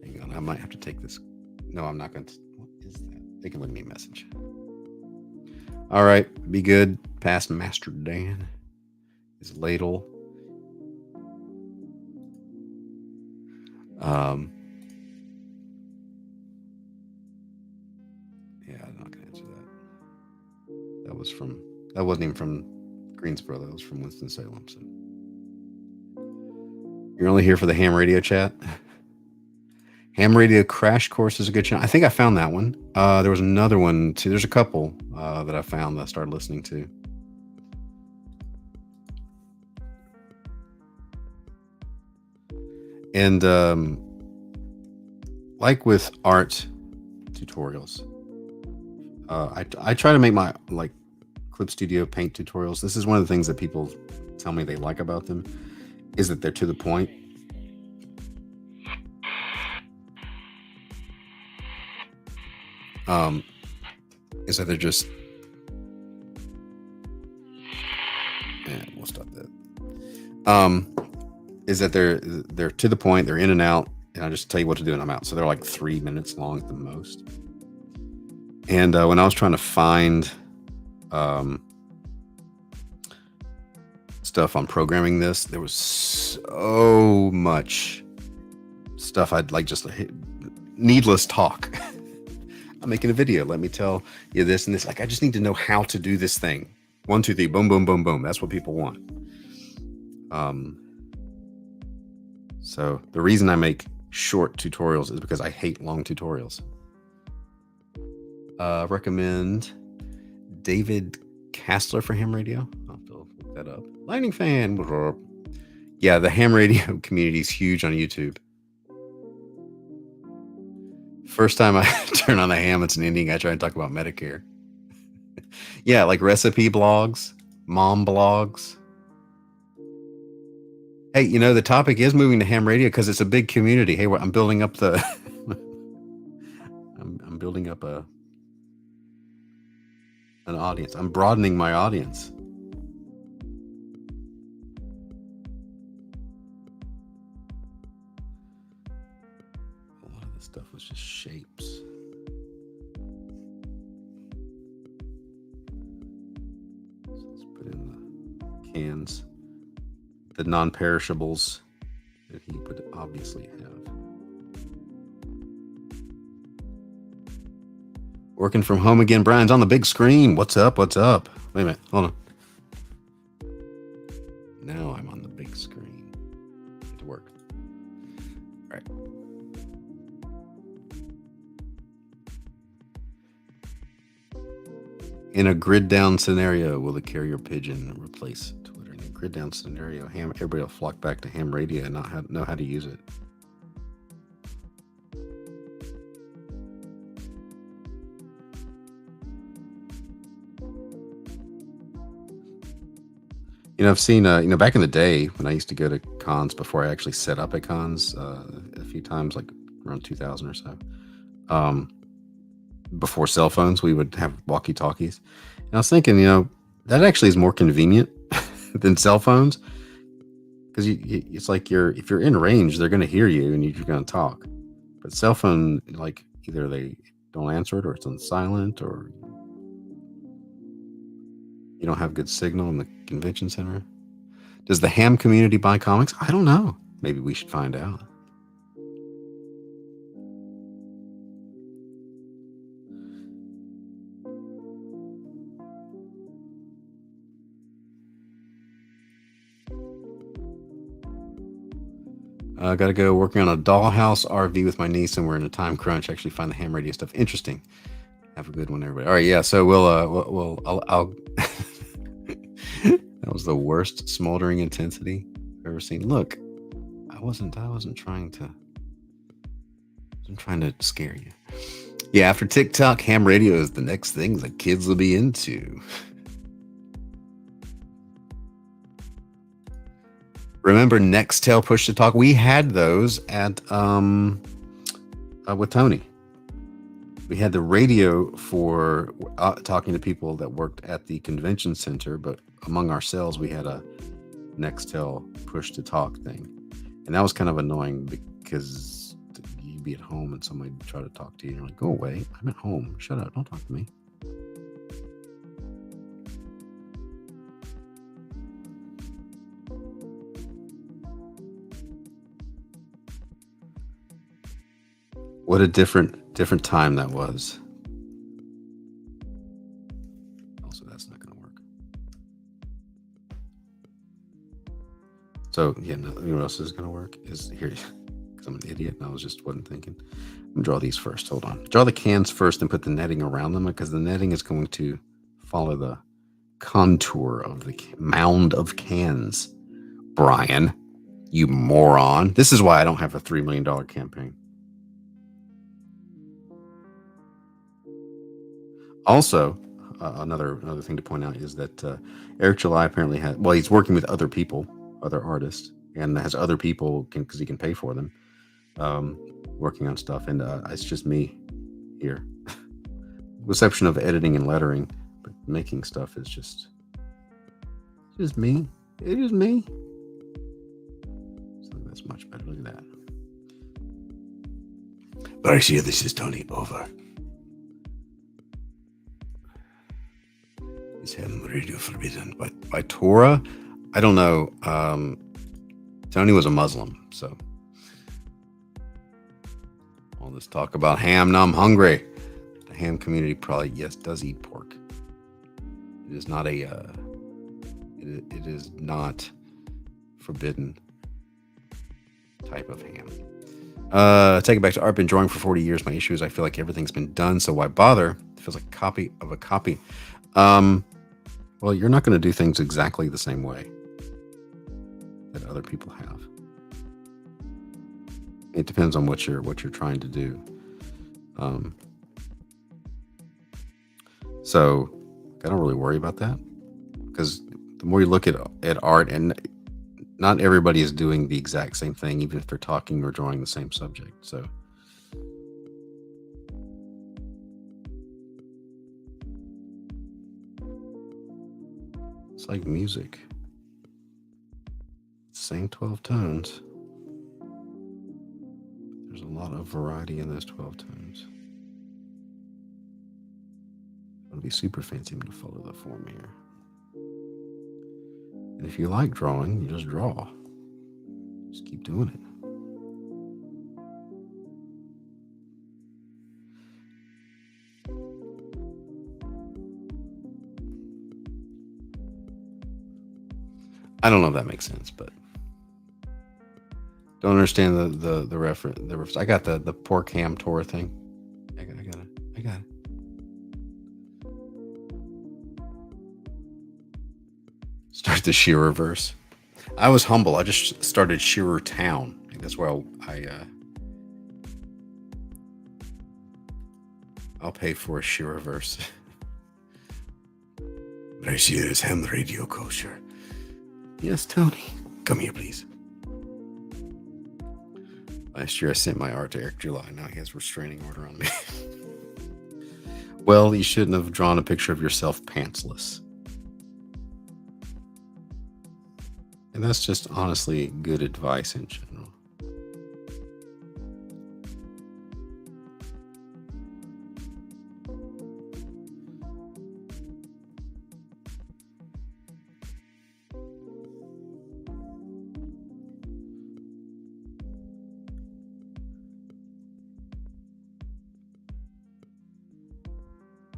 Hang on, I might have to take this. No, I'm not going to. What is that? They can leave me a message. All right, be good. Past Master Dan. His ladle. Yeah, I'm not gonna answer that. That wasn't even from Greensboro. That was from Winston-Salem. So you're only here for the ham radio chat. Ham radio crash course is a good channel. I think I found that one. There was another one too. There's a couple that I found that I started listening to. And like with art tutorials, I try to make my Clip Studio paint tutorials. This is one of the things that people tell me they like about them, is that they're to the point. Is that they're just, and we'll stop that. Is that they're to the point, they're in and out, and I just tell you what to do and I'm out. So they're like 3 minutes long at the most. And when I was trying to find stuff on programming this, there was so much stuff I'd like, just needless talk. I'm making a video. Let me tell you this and this. Like, I just need to know how to do this thing. 1, 2, 3, boom, boom, boom, boom. That's what people want. So the reason I make short tutorials is because I hate long tutorials. Recommend David Castler for ham radio. I'll have to look that up. Lightning fan. Yeah, the ham radio community is huge on YouTube. First time I turn on the ham, it's an ending. I try and talk about Medicare. Yeah, like recipe blogs, mom blogs. Hey, you know, the topic is moving to ham radio because it's a big community. Hey, I'm building up the I'm building up an audience. I'm broadening my audience. A lot of this stuff was just shapes. So let's put in the cans, the non-perishables that he would obviously have. Working from home again. Brian's on the big screen. What's up? What's up? Wait a minute. Hold on. Now I'm on the big screen. Get to work. All right. In a grid down scenario, will the carrier pigeon replace Twitter? In a grid down scenario, everybody will flock back to ham radio and not know how to use it. You know, I've seen, back in the day when I used to go to cons before I actually set up at cons a few times, like around 2000 or so, before cell phones, we would have walkie-talkies. And I was thinking, that actually is more convenient than cell phones because it's like if you're in range, they're going to hear you and you're going to talk. But cell phone, like either they don't answer it or it's on silent or you don't have good signal in the convention center. Does the ham community buy comics? I don't know. Maybe we should find out. I got to go working on a dollhouse RV with my niece, and we're in a time crunch. Actually, find the ham radio stuff interesting. Have a good one, everybody. All right, yeah. So I'll that was the worst smoldering intensity I've ever seen. Look, I wasn't trying to scare you. Yeah, after TikTok, ham radio is the next thing the kids will be into. Remember Nextel push to talk? We had those at with Tony. We had the radio for talking to people that worked at the convention center, but among ourselves, we had a Nextel push to talk thing. And that was kind of annoying because you'd be at home and somebody would try to talk to you. And you're like, go away. I'm at home. Shut up. Don't talk to me. What a different time that was. Also, that's not going to work. So, yeah, no, you know what else is going to work? Is here, because I'm an idiot and I wasn't thinking. I'm going to draw these first. Hold on. Draw the cans first and put the netting around them because the netting is going to follow the contour of the mound of cans. Brian, you moron. This is why I don't have a $3 million campaign. Also, another thing to point out is that Eric July apparently he's working with other people, other artists, and has other people because he can pay for them, working on stuff. And it's just me here. Reception of editing and lettering, but making stuff is just me. It is me. So that's much better. Look at that. Barcia, this is Tony. Over. Is ham radio forbidden by Torah? I don't know. Tony was a Muslim, so all this talk about ham. Now I'm hungry. The ham community probably does eat pork. It is not it is not forbidden type of ham. Take it back to art. Been drawing for 40 years. My issue is I feel like everything's been done, so why bother? It feels like a copy of a copy. Well, you're not going to do things exactly the same way that other people have. It depends on what you're trying to do. So I don't really worry about that, because the more you look at art, and not everybody is doing the exact same thing, even if they're talking or drawing the same subject. So it's like music. Same 12 tones. There's a lot of variety in those 12 tones. It'll be super fancy. I'm going to follow the form here. And if you like drawing, you just draw. Just keep doing it. I don't know if that makes sense, but don't understand the reference. I got the pork ham tour thing. I got it. Start the Shearer verse. I was humble. I just started Shearer Town. I think that's where I'll pay for a Shearer verse. But I see there's ham radio kosher. Yes, Tony. Come here, please. Last year I sent my art to Eric July. Now he has restraining order on me. Well, you shouldn't have drawn a picture of yourself pantsless. And that's just honestly good advice in general.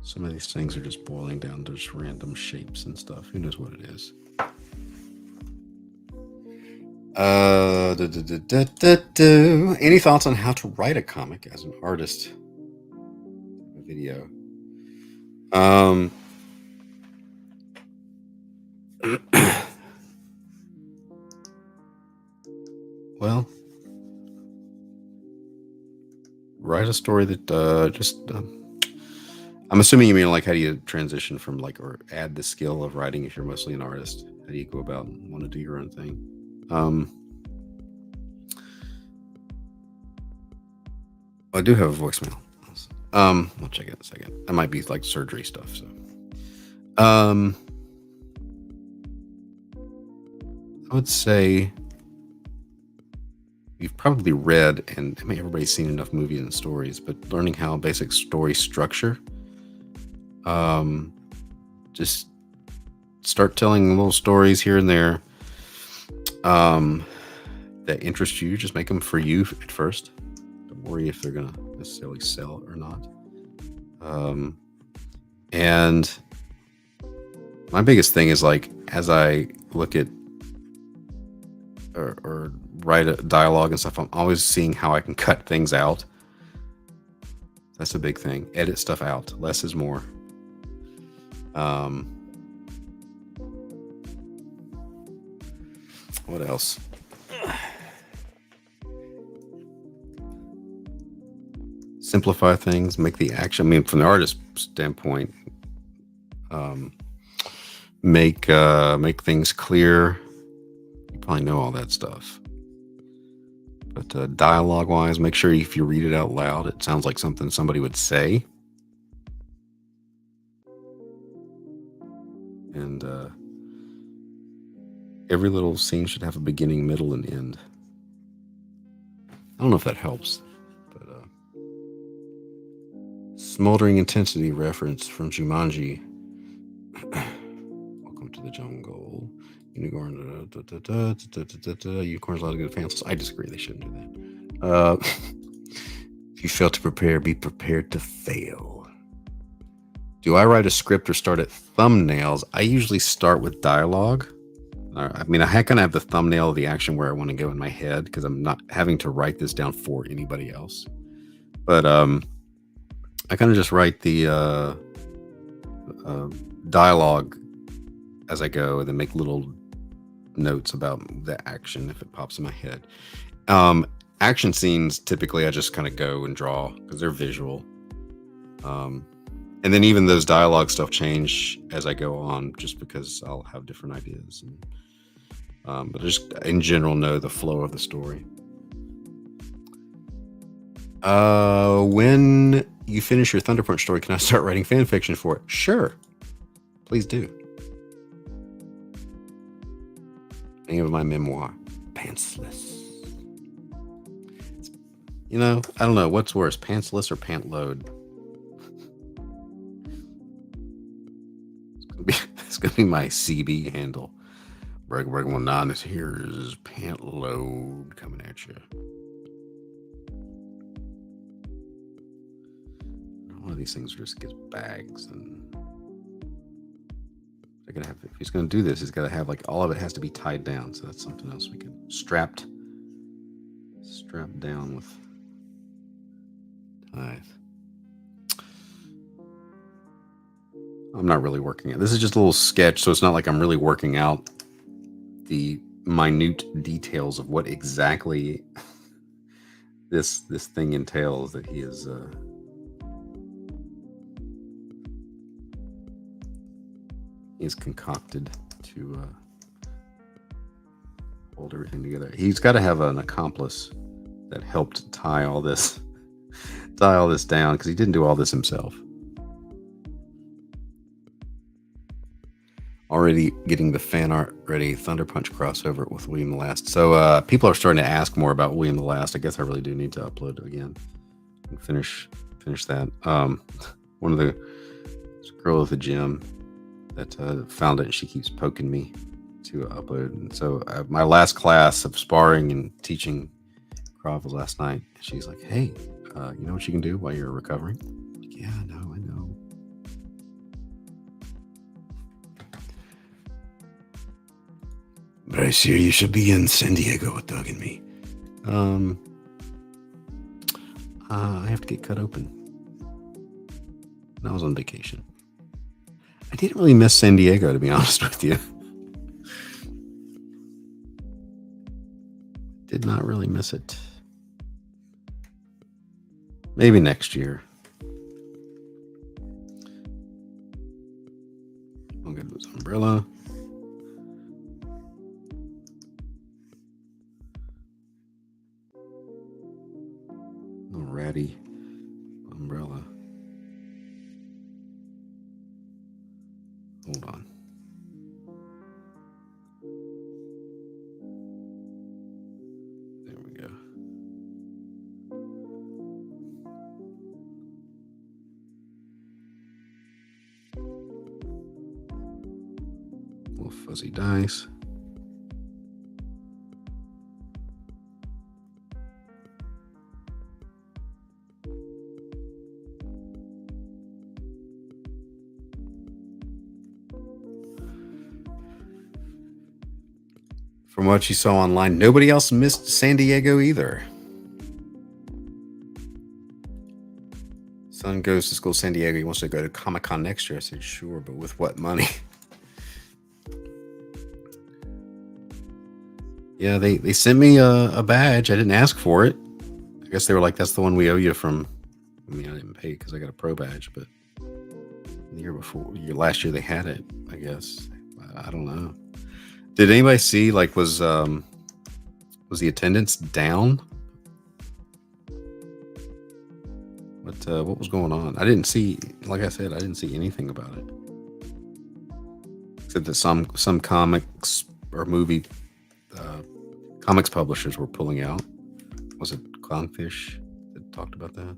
Some of these things are just boiling down to just random shapes and stuff. Who knows what it is? Any thoughts on how to write a comic as an artist? Video. Well, write a story that I'm assuming you mean like how do you transition from like or add the skill of writing if you're mostly an artist? How do you go about and want to do your own thing? I do have a voicemail. I'll check it in a second. That might be like surgery stuff. So, I would say you've probably read, and I mean everybody's seen enough movies and stories, but learning how basic story structure. Just start telling little stories here and there that interest you. Just make them for you at first. Don't worry if they're gonna necessarily sell or not. And my biggest thing is like as I look at or write a dialogue and stuff, I'm always seeing how I can cut things out. That's a big thing. Edit stuff out. Less is more. What else? Simplify things, make the action. I mean, from the artist standpoint, make things clear. You probably know all that stuff. But dialogue-wise, make sure if you read it out loud, it sounds like something somebody would say. And every little scene should have a beginning, middle, and end. I don't know if that helps, but smoldering intensity reference from Jumanji. Welcome to the jungle. Unicorn. Unicorns a lot of good fans. I disagree. They shouldn't do that. If you fail to prepare, be prepared to fail. Do I write a script or start at thumbnails? I usually start with dialogue, I mean, I kind of have the thumbnail of the action where I want to go in my head because I'm not having to write this down for anybody else. But I kind of just write the dialogue as I go, and then make little notes about the action if it pops in my head. Action scenes, typically I just kind of go and draw because they're visual. And then even those dialogue stuff change as I go on, just because I'll have different ideas. But I just in general know the flow of the story. When you finish your Thunder Punch story, can I start writing fan fiction for it? Sure, please do. Name of my memoir, Pantsless. You know, I don't know what's worse, pantsless or pant load. It's gonna be my CB handle. Break 19 is here is pant load coming at you. One of these things just gets bags, and they're gonna have. If he's gonna do this, he's gotta have like all of it has to be tied down. So that's something else we can strap down with ties. I'm not really working it. This is just a little sketch, so it's not like I'm really working out the minute details of what exactly this thing entails that he is concocted to hold everything together. He's got to have an accomplice that helped tie all this down, because he didn't do all this himself. Already getting the fan art ready. Thunder Punch crossover with William the Last. So people are starting to ask more about William the Last. I guess I really do need to upload it again and finish that. One of the girl at the gym that found it, and she keeps poking me to upload. And so my last class of sparring and teaching Krav was last night. She's like, "Hey, you know what you can do while you're recovering?" I'm like, yeah, I know. But I see you should be in San Diego with Doug and me. I have to get cut open. I was on vacation. I didn't really miss San Diego, to be honest with you. Did not really miss it. Maybe next year. I'll get this umbrella. Ratty umbrella. Hold on. There we go. Little fuzzy dice. From what you saw online, nobody else missed San Diego either. Son goes to school in San Diego. He wants to go to Comic-Con next year. I said, sure, but with what money? Yeah, they sent me a badge. I didn't ask for it. I guess they were like, that's the one we owe you from. I mean, I didn't pay because I got a pro badge, but the year before, last year they had it, I guess. I don't know. Did anybody see, like, was the attendance down? What was going on? I didn't see, like I said, I didn't see anything about it. Except that some comics or movie comics publishers were pulling out. Was it Clownfish that talked about that?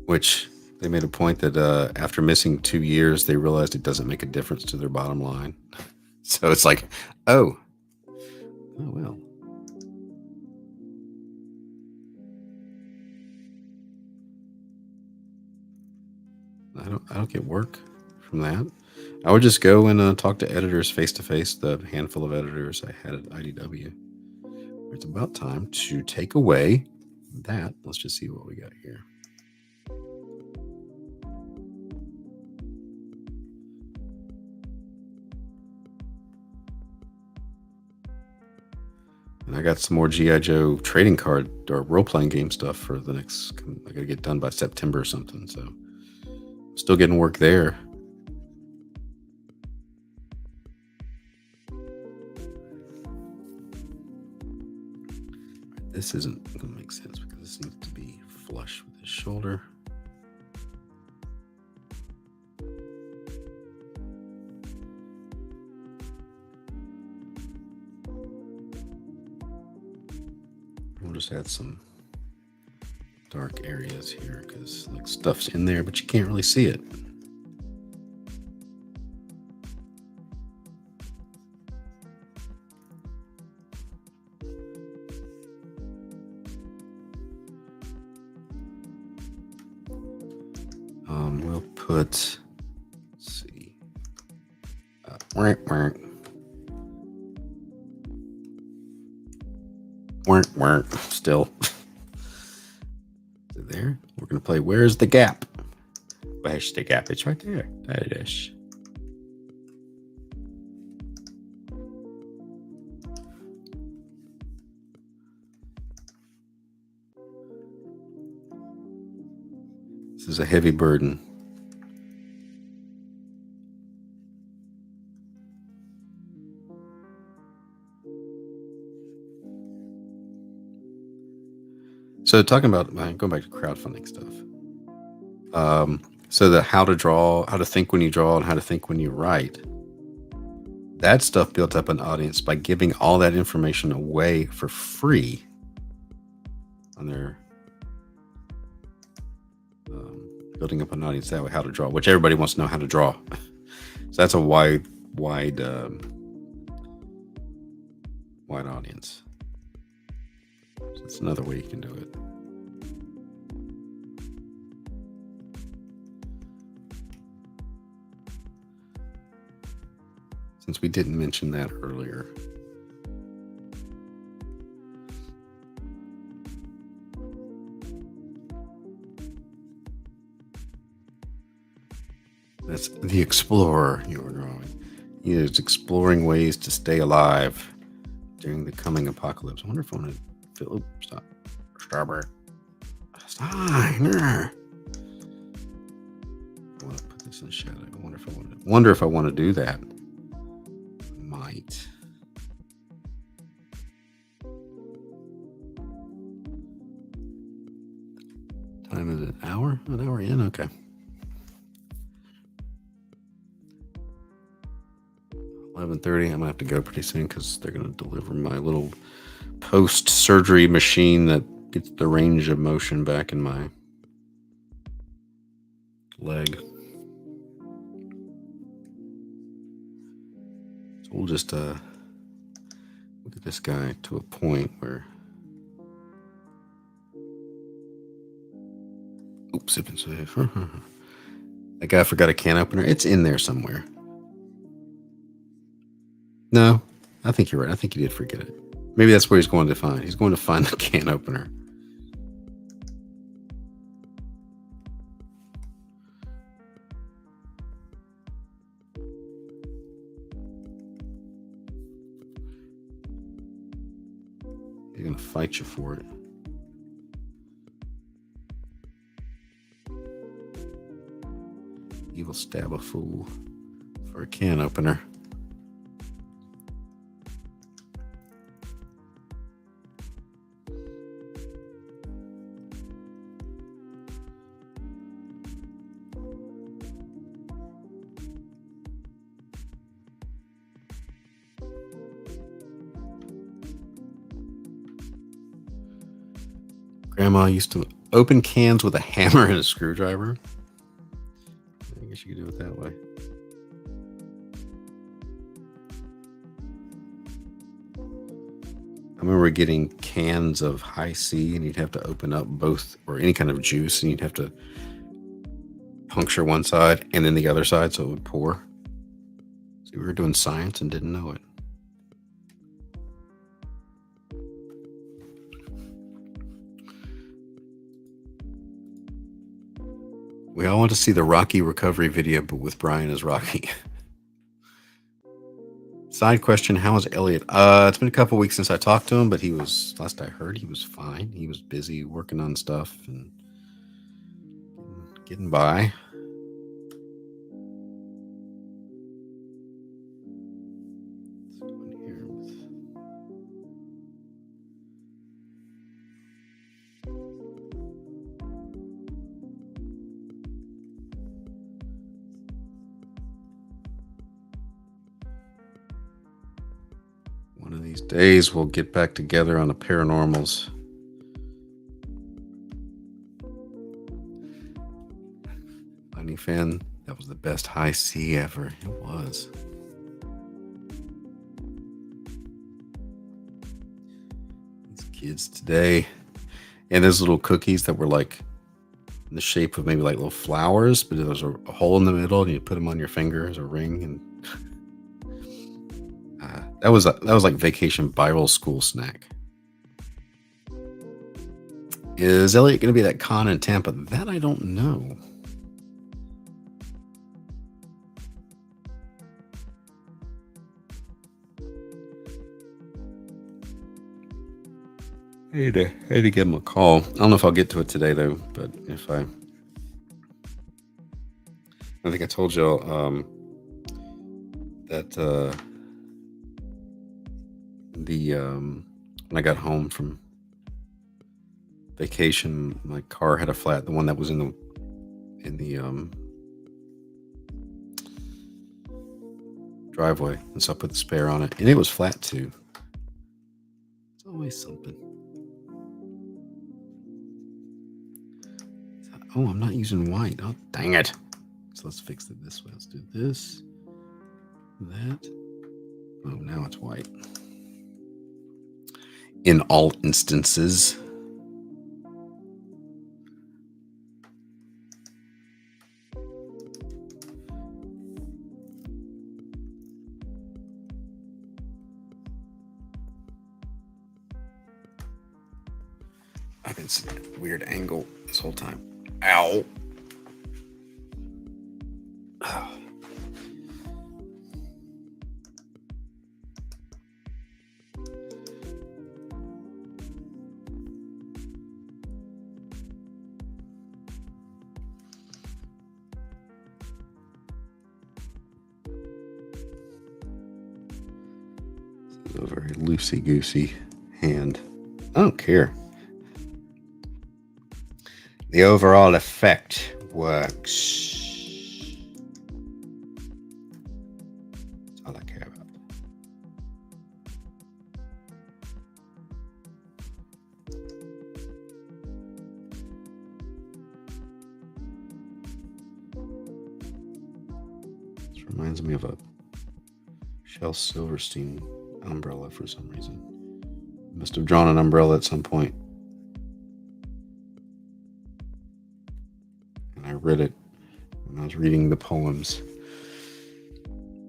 Which they made a point that after missing 2 years, they realized it doesn't make a difference to their bottom line. So it's like, oh well. I don't get work from that. I would just go and talk to editors face to face. The handful of editors I had at IDW. It's about time to take away that. Let's just see what we got here. And I got some more G.I. Joe trading card or role-playing game stuff for the next. I got to get done by September or something. So still getting work there. This isn't going to make sense because this needs to be flush with his shoulder. We'll just add some dark areas here because like stuff's in there, but you can't really see it. We'll put, let's see, still there. We're gonna play Where's the Gap? Where's the gap? It's right there. There it is. This is a heavy burden. So talking about going back to crowdfunding stuff. So the how to draw, how to think when you draw, and how to think when you write. That stuff built up an audience by giving all that information away for free on their building up an audience that way, how to draw, which everybody wants to know how to draw. So that's a wide audience. So that's another way you can do it. Since we didn't mention that earlier. That's the explorer you were drawing. He is exploring ways to stay alive during the coming apocalypse. I wonder if I want to fill. Stop. Strawberry. Steiner. I want to put this in shadow. I wonder if I want to do that. Might. Time is an hour? An hour in? Okay. 11:30. I'm gonna have to go pretty soon because they're gonna deliver my little post-surgery machine that gets the range of motion back in my leg. So we'll just look at this guy to a point where. Oops, sip and save. That guy forgot a can opener. It's in there somewhere. No, I think you're right. I think he did forget it. Maybe that's where he's going to find. He's going to find the can opener. He's going to fight you for it. He will stab a fool for a can opener. Grandma used to open cans with a hammer and a screwdriver. I guess you could do it that way. I remember getting cans of high C, and you'd have to open up both, or any kind of juice, and you'd have to puncture one side and then the other side so it would pour. See, we were doing science and didn't know it. We all want to see the Rocky recovery video, but with Brian as Rocky. Side question, how is Elliot? It's been a couple weeks since I talked to him, but he was, last I heard, he was fine. He was busy working on stuff and getting by. One of these days we'll get back together on the paranormals. Lightning fan, that was the best high C ever. It was. These kids today. And there's little cookies that were like in the shape of maybe like little flowers, but there's a hole in the middle and you put them on your finger as a ring. And that was like vacation Bible school snack. Is Elliot going to be at that con in Tampa? That I don't know. I had to give him a call. I don't know if I'll get to it today though, but if I think I told y'all that when I got home from vacation, my car had a flat, the one that was in the driveway, and so I put the spare on it, and it was flat too. It's always something. Oh, I'm not using white. Oh, dang it. So let's fix it this way. Let's do this, that. Oh, now it's white. In all instances. I've been sitting at a weird angle this whole time. Ow. Oh. This is a very loosey-goosey hand. I don't care. The overall effect works. That's all I care about. This reminds me of a Shel Silverstein umbrella for some reason. Must have drawn an umbrella at some point. I read it when I was reading the poems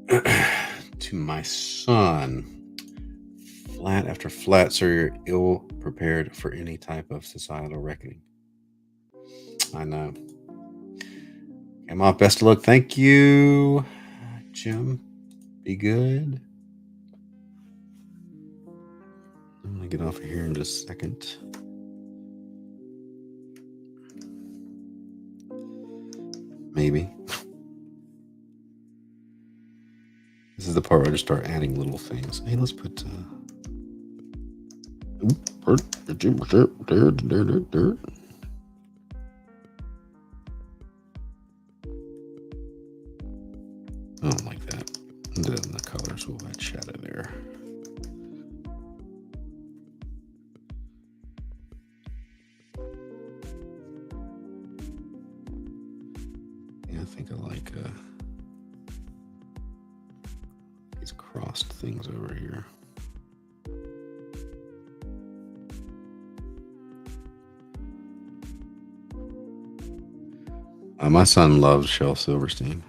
to my son. Flat after flat, sir, you're ill prepared for any type of societal reckoning. I know. I'm off. Best of luck. Thank you, Jim. Be good. I'm going to get off of here in just a second. Maybe. This is the part where I just start adding little things. Hey, let's put I don't like that. And then the colors will add shadow there. I think I like these crossed things over here. My son loves Shel Silverstein.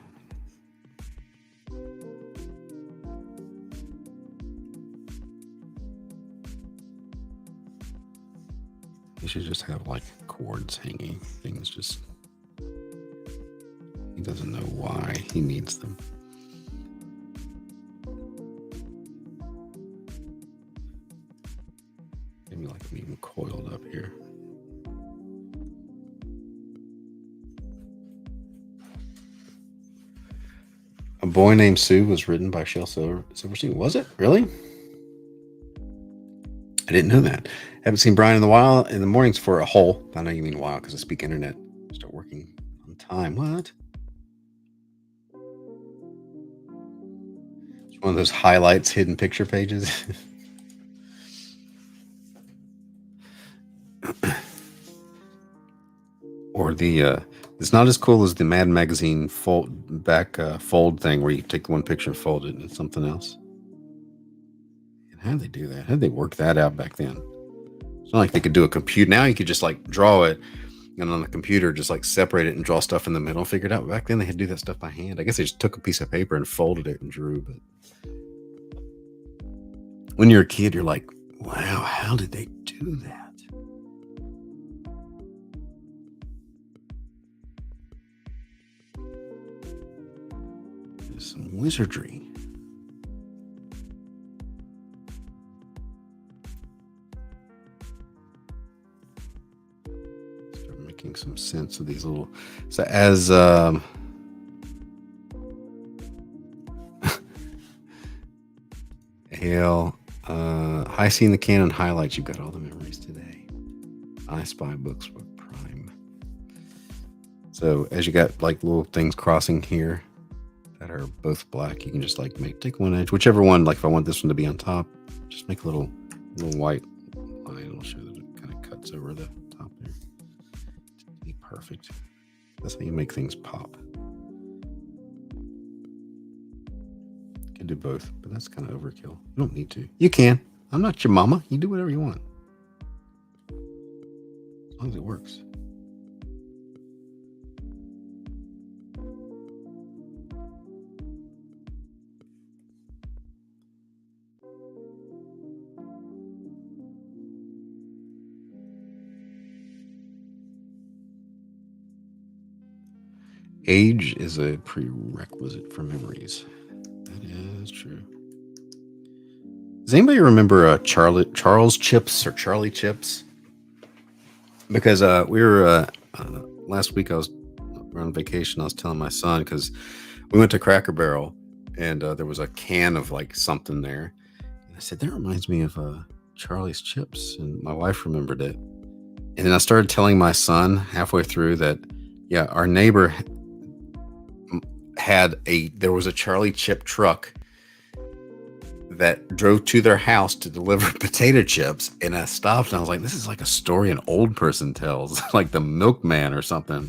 He should just have like cords hanging. Things just. He doesn't know why he needs them. Maybe like I'm even coiled up here. A Boy Named Sue was written by Shel Silverstein. Was it? Really? I didn't know that. Haven't seen Brian in the mornings for a whole. I know you mean a while because I speak internet. Start working on time. What? It's one of those highlights, hidden picture pages. Or the it's not as cool as the Mad Magazine fold thing where you take one picture and fold it and it's something else. And how did they do that? How did they work that out back then? It's not like they could do a computer. Now you could just like draw it and on the computer just like separate it and draw stuff in the middle and figure it out. Back then they had to do that stuff by hand. I guess they just took a piece of paper and folded it and drew. But when you're a kid, you're like, wow, how did they do that? There's some wizardry. Start making some sense of these little. So as Hail, High C in the Canon highlights. You've got all the memories today. I Spy books with Prime. So as you got like little things crossing here that are both black, you can just like take one edge, whichever one. Like if I want this one to be on top, just make a little white line. It'll show that it kind of cuts over the top there. To be perfect. That's how you make things pop. Can do both, but that's kind of overkill. You don't need to. You can. I'm not your mama. You do whatever you want. As long as it works. Age is a prerequisite for memories. That is true. Does anybody remember Charles Chips or Charlie Chips? Because we were last week I was on vacation. I was telling my son because we went to Cracker Barrel and there was a can of like something there, and I said that reminds me of Charlie's Chips, and my wife remembered it. And then I started telling my son halfway through that our neighbor there was a Charlie Chip truck that drove to their house to deliver potato chips, and I stopped and I was like, this is like a story an old person tells, like the milkman or something.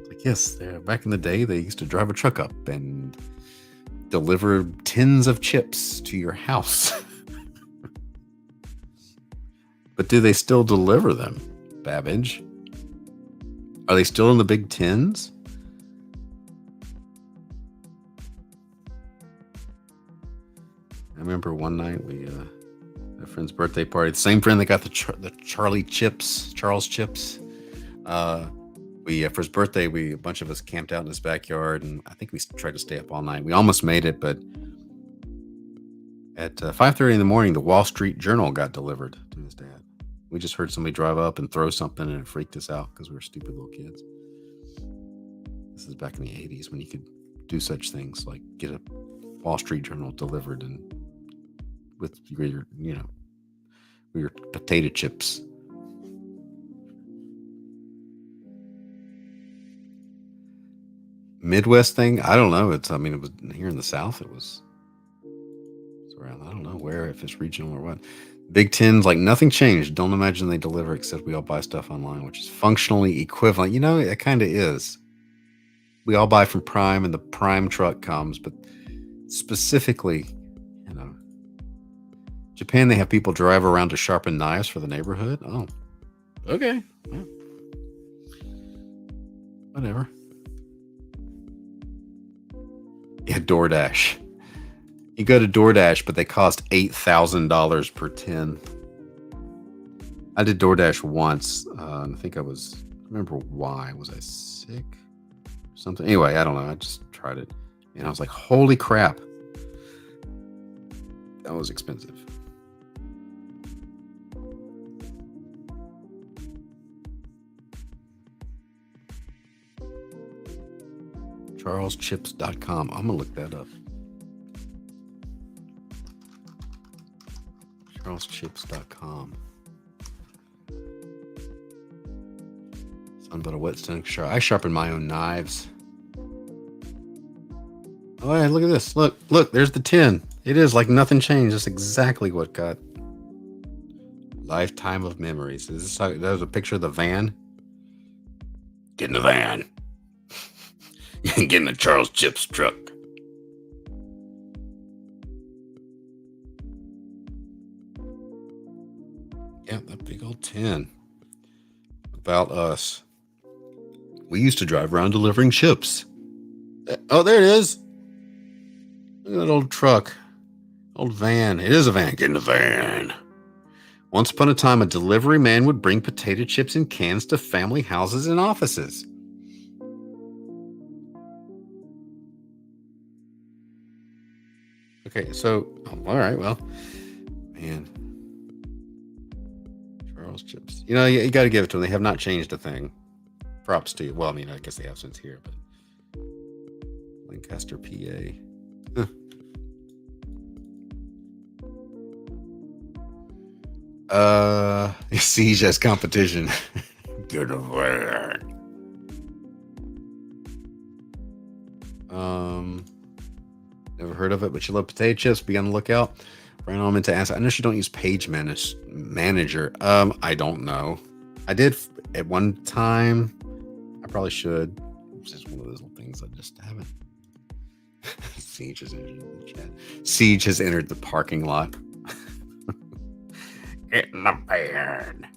Like, yes, back in the day they used to drive a truck up and deliver tins of chips to your house. But do they still deliver them, Babbage? Are they still in the big tins? I remember one night we had a friend's birthday party. The same friend that got the Charles Chips. For his birthday, a bunch of us camped out in his backyard, and I think we tried to stay up all night. We almost made it, but at 5:30 in the morning, the Wall Street Journal got delivered to his dad. We just heard somebody drive up and throw something, and it freaked us out because we were stupid little kids. This is back in the 80s when you could do such things like get a Wall Street Journal delivered and with your potato chips. Midwest thing, I don't know. It was here in the South. It's around, I don't know where, if it's regional or what. Big tins, like nothing changed. Don't imagine they deliver, except we all buy stuff online, which is functionally equivalent. It kind of is. We all buy from Prime and the Prime truck comes, but specifically, Japan, they have people drive around to sharpen knives for the neighborhood. Oh, okay. Yeah. Whatever. Yeah, DoorDash. You go to DoorDash, but they cost $8,000 per 10. I did DoorDash once. I think I remember why. Was I sick? Something. Anyway, I don't know. I just tried it. And I was like, holy crap. That was expensive. CharlesChips.com. I'm going to look that up. CharlesChips.com. Something about a whetstone sharp. I sharpen my own knives. Oh, yeah, look at this. Look, there's the 10. It is like nothing changed. That's exactly what got. Lifetime of memories. That was a picture of the van? Get in the van. Get in the Charles Chips truck. Yeah, that big old 10. About us. We used to drive around delivering chips. Oh, there it is. Look at that old truck. Old van. It is a van. Get in the van. Once upon a time, a delivery man would bring potato chips in cans to family houses and offices. Okay, so, all right, well, man. Charles Chips. You know, you got to give it to them. They have not changed a thing. Props to you. Well, I mean, I guess they have since here, but Lancaster, PA. Siege as competition. Good aware. Never heard of it, but you love potato chips. Be on the lookout. Right on into ask. I know you don't use Page Manager. I don't know. I did at one time. I probably should. It's just one of those little things I just haven't. Siege has entered the chat. Siege has entered the parking lot. Get in the van.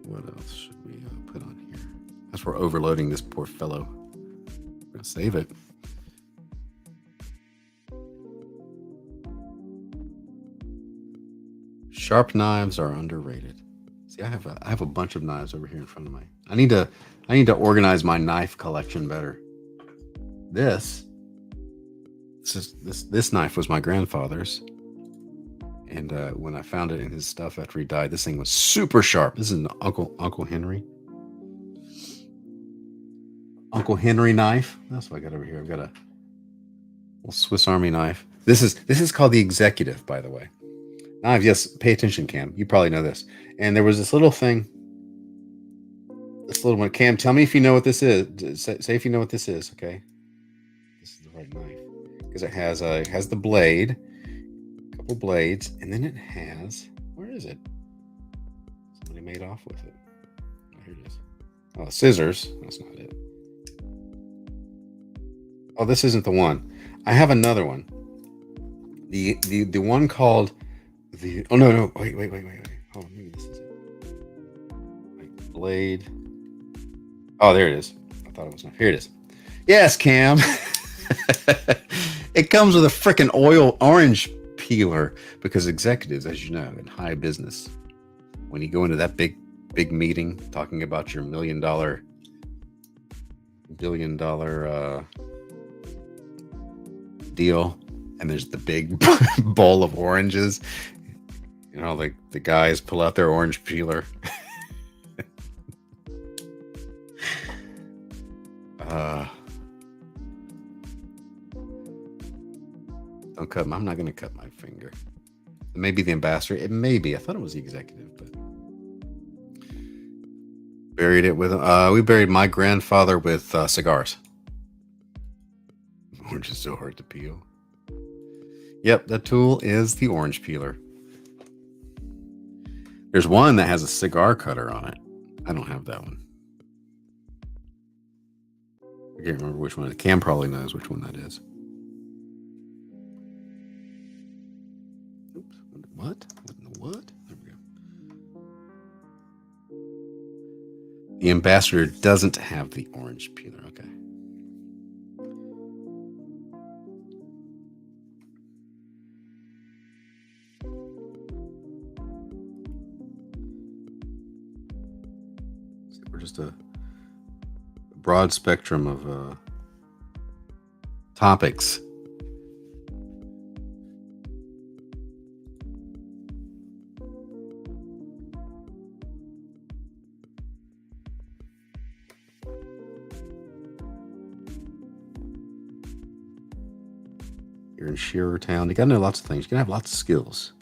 What else should we put on here? As we're overloading this poor fellow. I'm gonna save it. Sharp knives are underrated. See, I have a bunch of knives over here in front of me. I need to organize my knife collection better. This knife was my grandfather's, and when I found it in his stuff after he died, this thing was super sharp. This is an Uncle Henry knife. That's what I got over here. I've got a little Swiss Army knife. This is called the Executive, by the way. Knife, yes. Pay attention, Cam. You probably know this. And there was this little thing. This little one. Cam, tell me if you know what this is. Say if you know what this is. Okay. This is the right knife. Because it has the blade, a couple blades, and then it has, where is it? Somebody made off with it. Oh, here it is. Oh, scissors. That's not it. Oh, this isn't the one. I have another one. The one called the. Oh no! Wait! Oh, maybe this is it. Wait, blade. Oh, there it is. I thought it was not. Here it is. Yes, Cam. It comes with a freaking orange peeler because executives, as you know, in high business, when you go into that big meeting talking about your $1 billion deal, and there's the big bowl of oranges, you know, like the guys pull out their orange peeler. Don't cut. I'm not going to cut my finger. It may be the ambassador. It may be. I thought it was the executive, but buried it with. We buried my grandfather with cigars. Orange is so hard to peel. Yep, that tool is the orange peeler. There's one that has a cigar cutter on it. I don't have that one. I can't remember which one. Cam probably knows which one that is. Oops. What? What in the What? There we go. The ambassador doesn't have the orange peeler. Okay. So we're just a broad spectrum of topics. You're in Shearer Town. You gotta know lots of things. You gotta have lots of skills.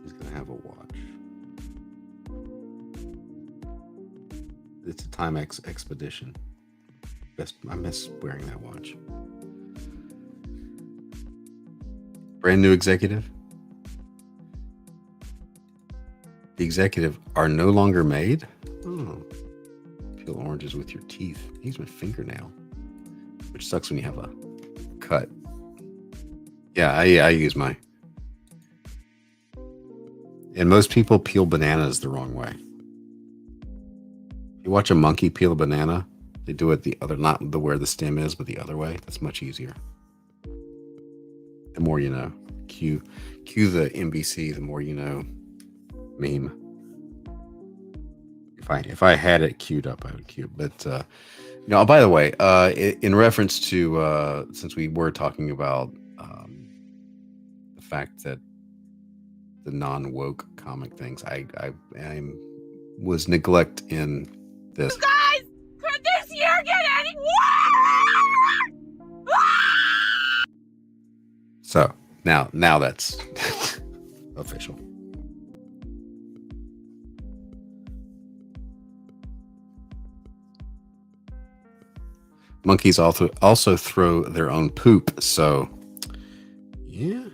He's gonna have a watch. It's a Timex Expedition. I miss wearing that watch. Brand new executive. The executive are no longer made. Oh. Peel oranges with your teeth. Use my fingernail, which sucks when you have a cut. Yeah, I use my. And most people peel bananas the wrong way. If you watch a monkey peel a banana, they do it the other, not the where the stem is, but the other way. That's much easier. The more you know. Cue the NBC. The more you know. Meme. If I had it queued up, I would queue. But by the way, in reference to since we were talking about the fact that the non-woke comic things, I was neglect in this. You guys, could this year get any worse? So now that's official. Monkeys also throw their own poop. So, yeah,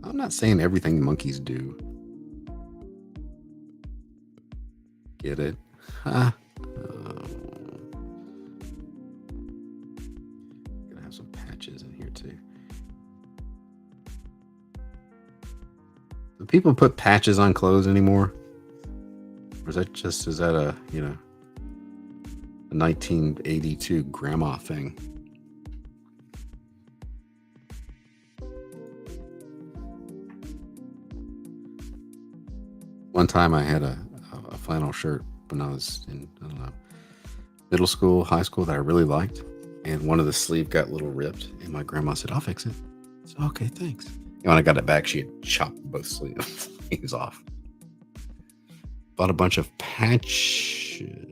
I'm not saying everything monkeys do. Get it? Huh? Gonna have some patches in here too. Do people put patches on clothes anymore? Or is that a 1982 grandma thing? One time I had a flannel shirt when I was in, I don't know, middle school, high school that I really liked. And one of the sleeve got a little ripped. And my grandma said, "I'll fix it." I said, "Okay, thanks." And when I got it back, she had chopped both sleeves off. Bought a bunch of patches.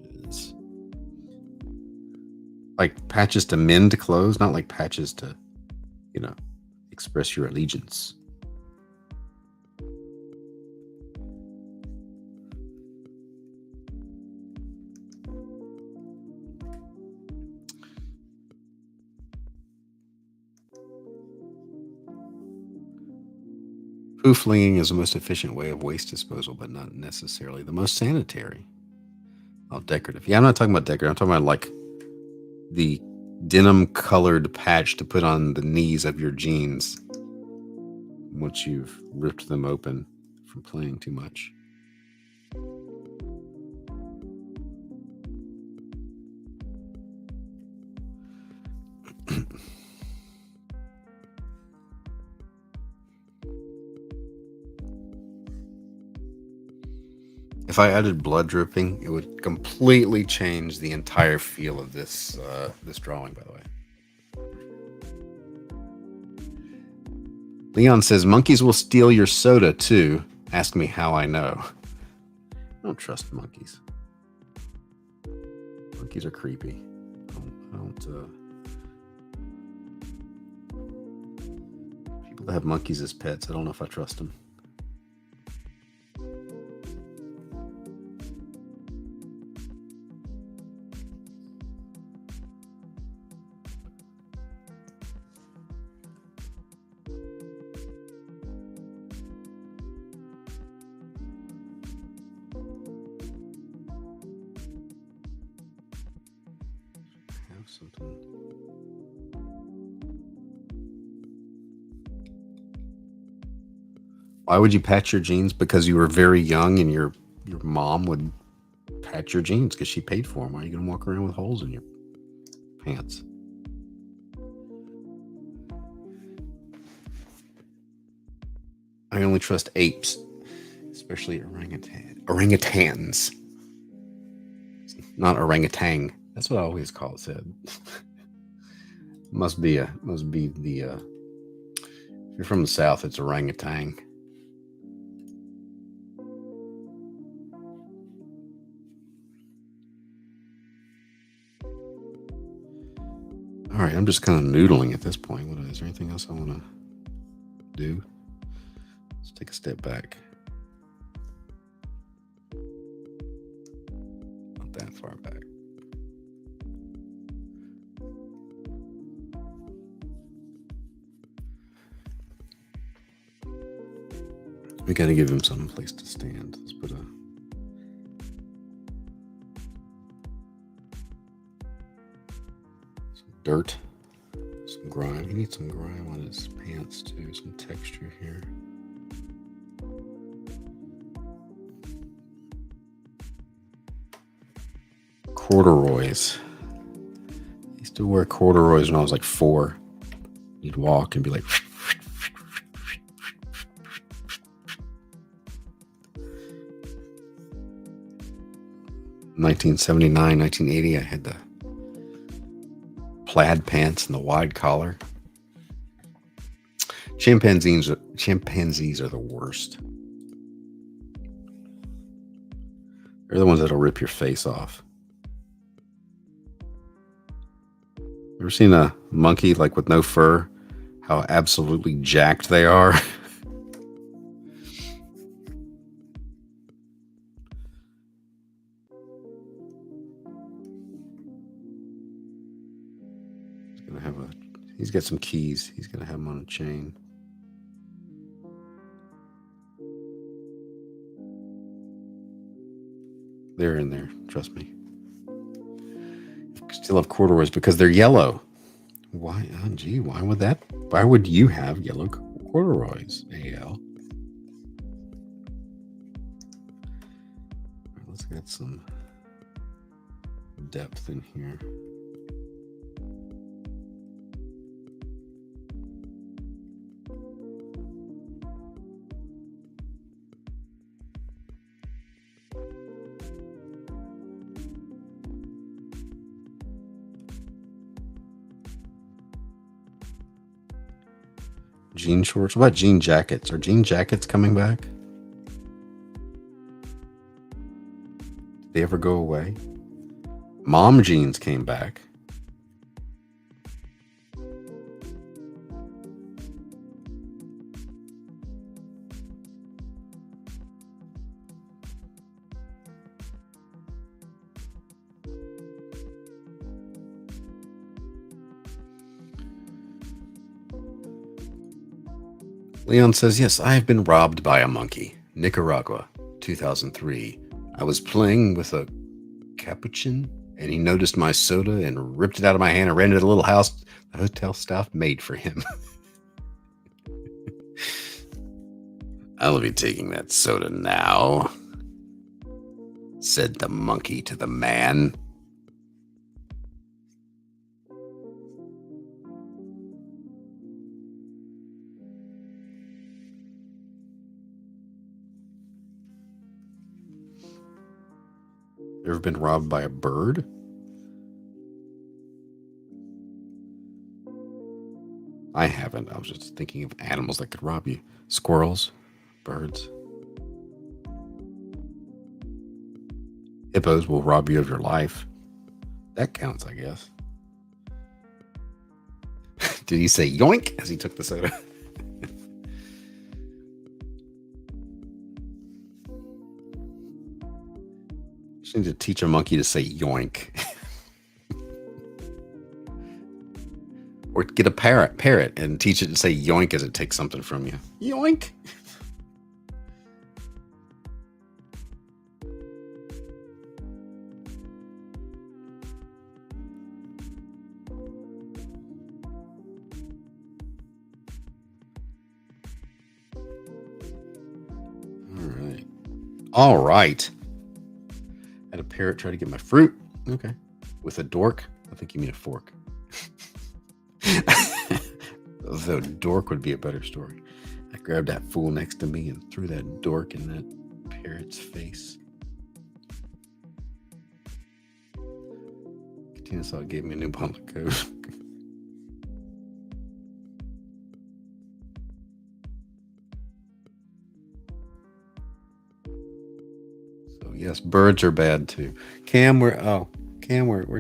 Like patches to mend clothes, not like patches to, express your allegiance. Poo flinging is the most efficient way of waste disposal, but not necessarily the most sanitary. Oh, decorative. Yeah, I'm not talking about decorative. I'm talking about like the denim colored patch to put on the knees of your jeans once you've ripped them open from playing too much. If I added blood dripping, it would completely change the entire feel of this drawing, by the way. Leon says, monkeys will steal your soda too. Ask me how I know. I don't trust monkeys. Monkeys are creepy. People that have monkeys as pets, I don't know if I trust them. Why would you patch your jeans? Because you were very young and your mom would patch your jeans because she paid for them. Why are you going to walk around with holes in your pants? I only trust apes, especially orangutans. Not orangutan. That's what I always call it. Said must be the. If you're from the South, it's orangutan. All right, I'm just kind of noodling at this point. Is there anything else I want to do? Let's take a step back. Not that far back. We got to give him some place to stand. Let's put some dirt, some grime. He needs some grime on his pants too. Some texture here. Corduroys. I used to wear corduroys when I was like 4. You'd walk and be like. 1979, 1980, I had the plaid pants and the wide collar. Chimpanzees are the worst. They're the ones that'll rip your face off. Ever seen a monkey like with no fur? How absolutely jacked they are. He's got some keys. He's gonna have them on a chain. They're in there. Trust me. Still have corduroys because they're yellow. Why? Oh, gee, why would that? Why would you have yellow corduroys, AL? Let's get some depth in here. Jean shorts. What about jean jackets? Are jean jackets coming back? Did they ever go away? Mom jeans came back. Leon says, yes, I have been robbed by a monkey. Nicaragua, 2003. I was playing with a capuchin, and he noticed my soda and ripped it out of my hand and ran to the little house the hotel staff made for him. I'll be taking that soda now, said the monkey to the man. Ever been robbed by a bird? I haven't. I was just thinking of animals that could rob you. Squirrels, birds. Hippos will rob you of your life. That counts, I guess. Did he say yoink as he took the soda? Just need to teach a monkey to say yoink. Or get a parrot and teach it to say yoink as it takes something from you. Yoink. All right. Had a parrot try to get my fruit. Okay. With a dork. I think you mean a fork. Though dork would be a better story. I grabbed that fool next to me and threw that dork in that parrot's face. Katina saw it gave me a new bundle of code. So yes, birds are bad too. Cam, we're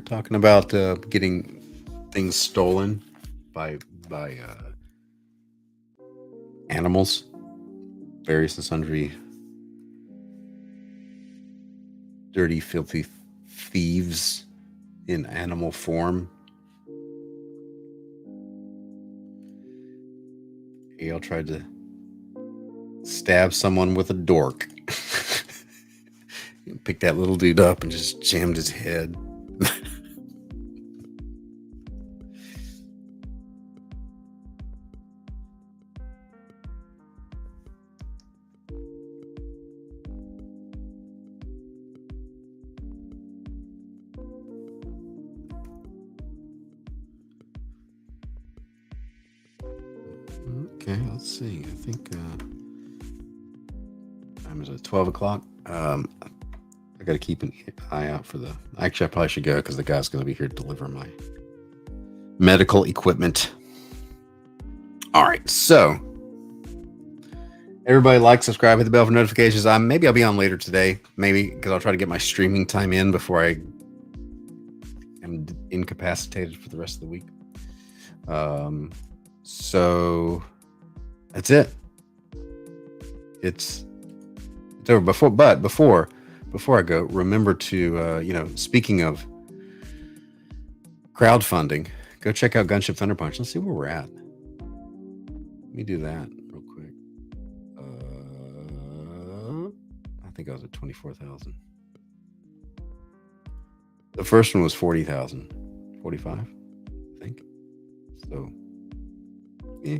talking about getting things stolen by animals, various and sundry dirty, filthy thieves in animal form. Gail tried to stab someone with a dork. Picked that little dude up and just jammed his head. Okay, let's see. I think time is at 12 o'clock. I got to keep an eye out for actually, I probably should go because the guy's going to be here to deliver my medical equipment. All right, so everybody like, subscribe, hit the bell for notifications. Maybe I'll be on later today, maybe because I'll try to get my streaming time in before I am incapacitated for the rest of the week. So that's it. It's over. Before I go, remember to speaking of crowdfunding, go check out Gunship Thunder. Let's see where we're at. Let me do that real quick. I think I was at 24,000. The first one was 40,000, 45, I think. So, yeah,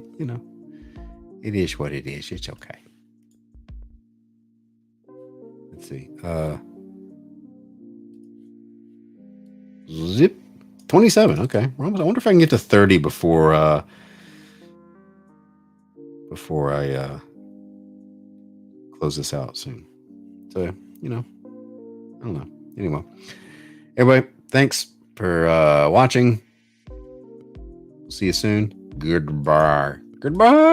it is what it is. It's okay. Let's see. Zip 27. Okay. I wonder if I can get to 30 before I close this out soon. So, I don't know. Anyway, everybody, thanks for watching. See you soon. Goodbye.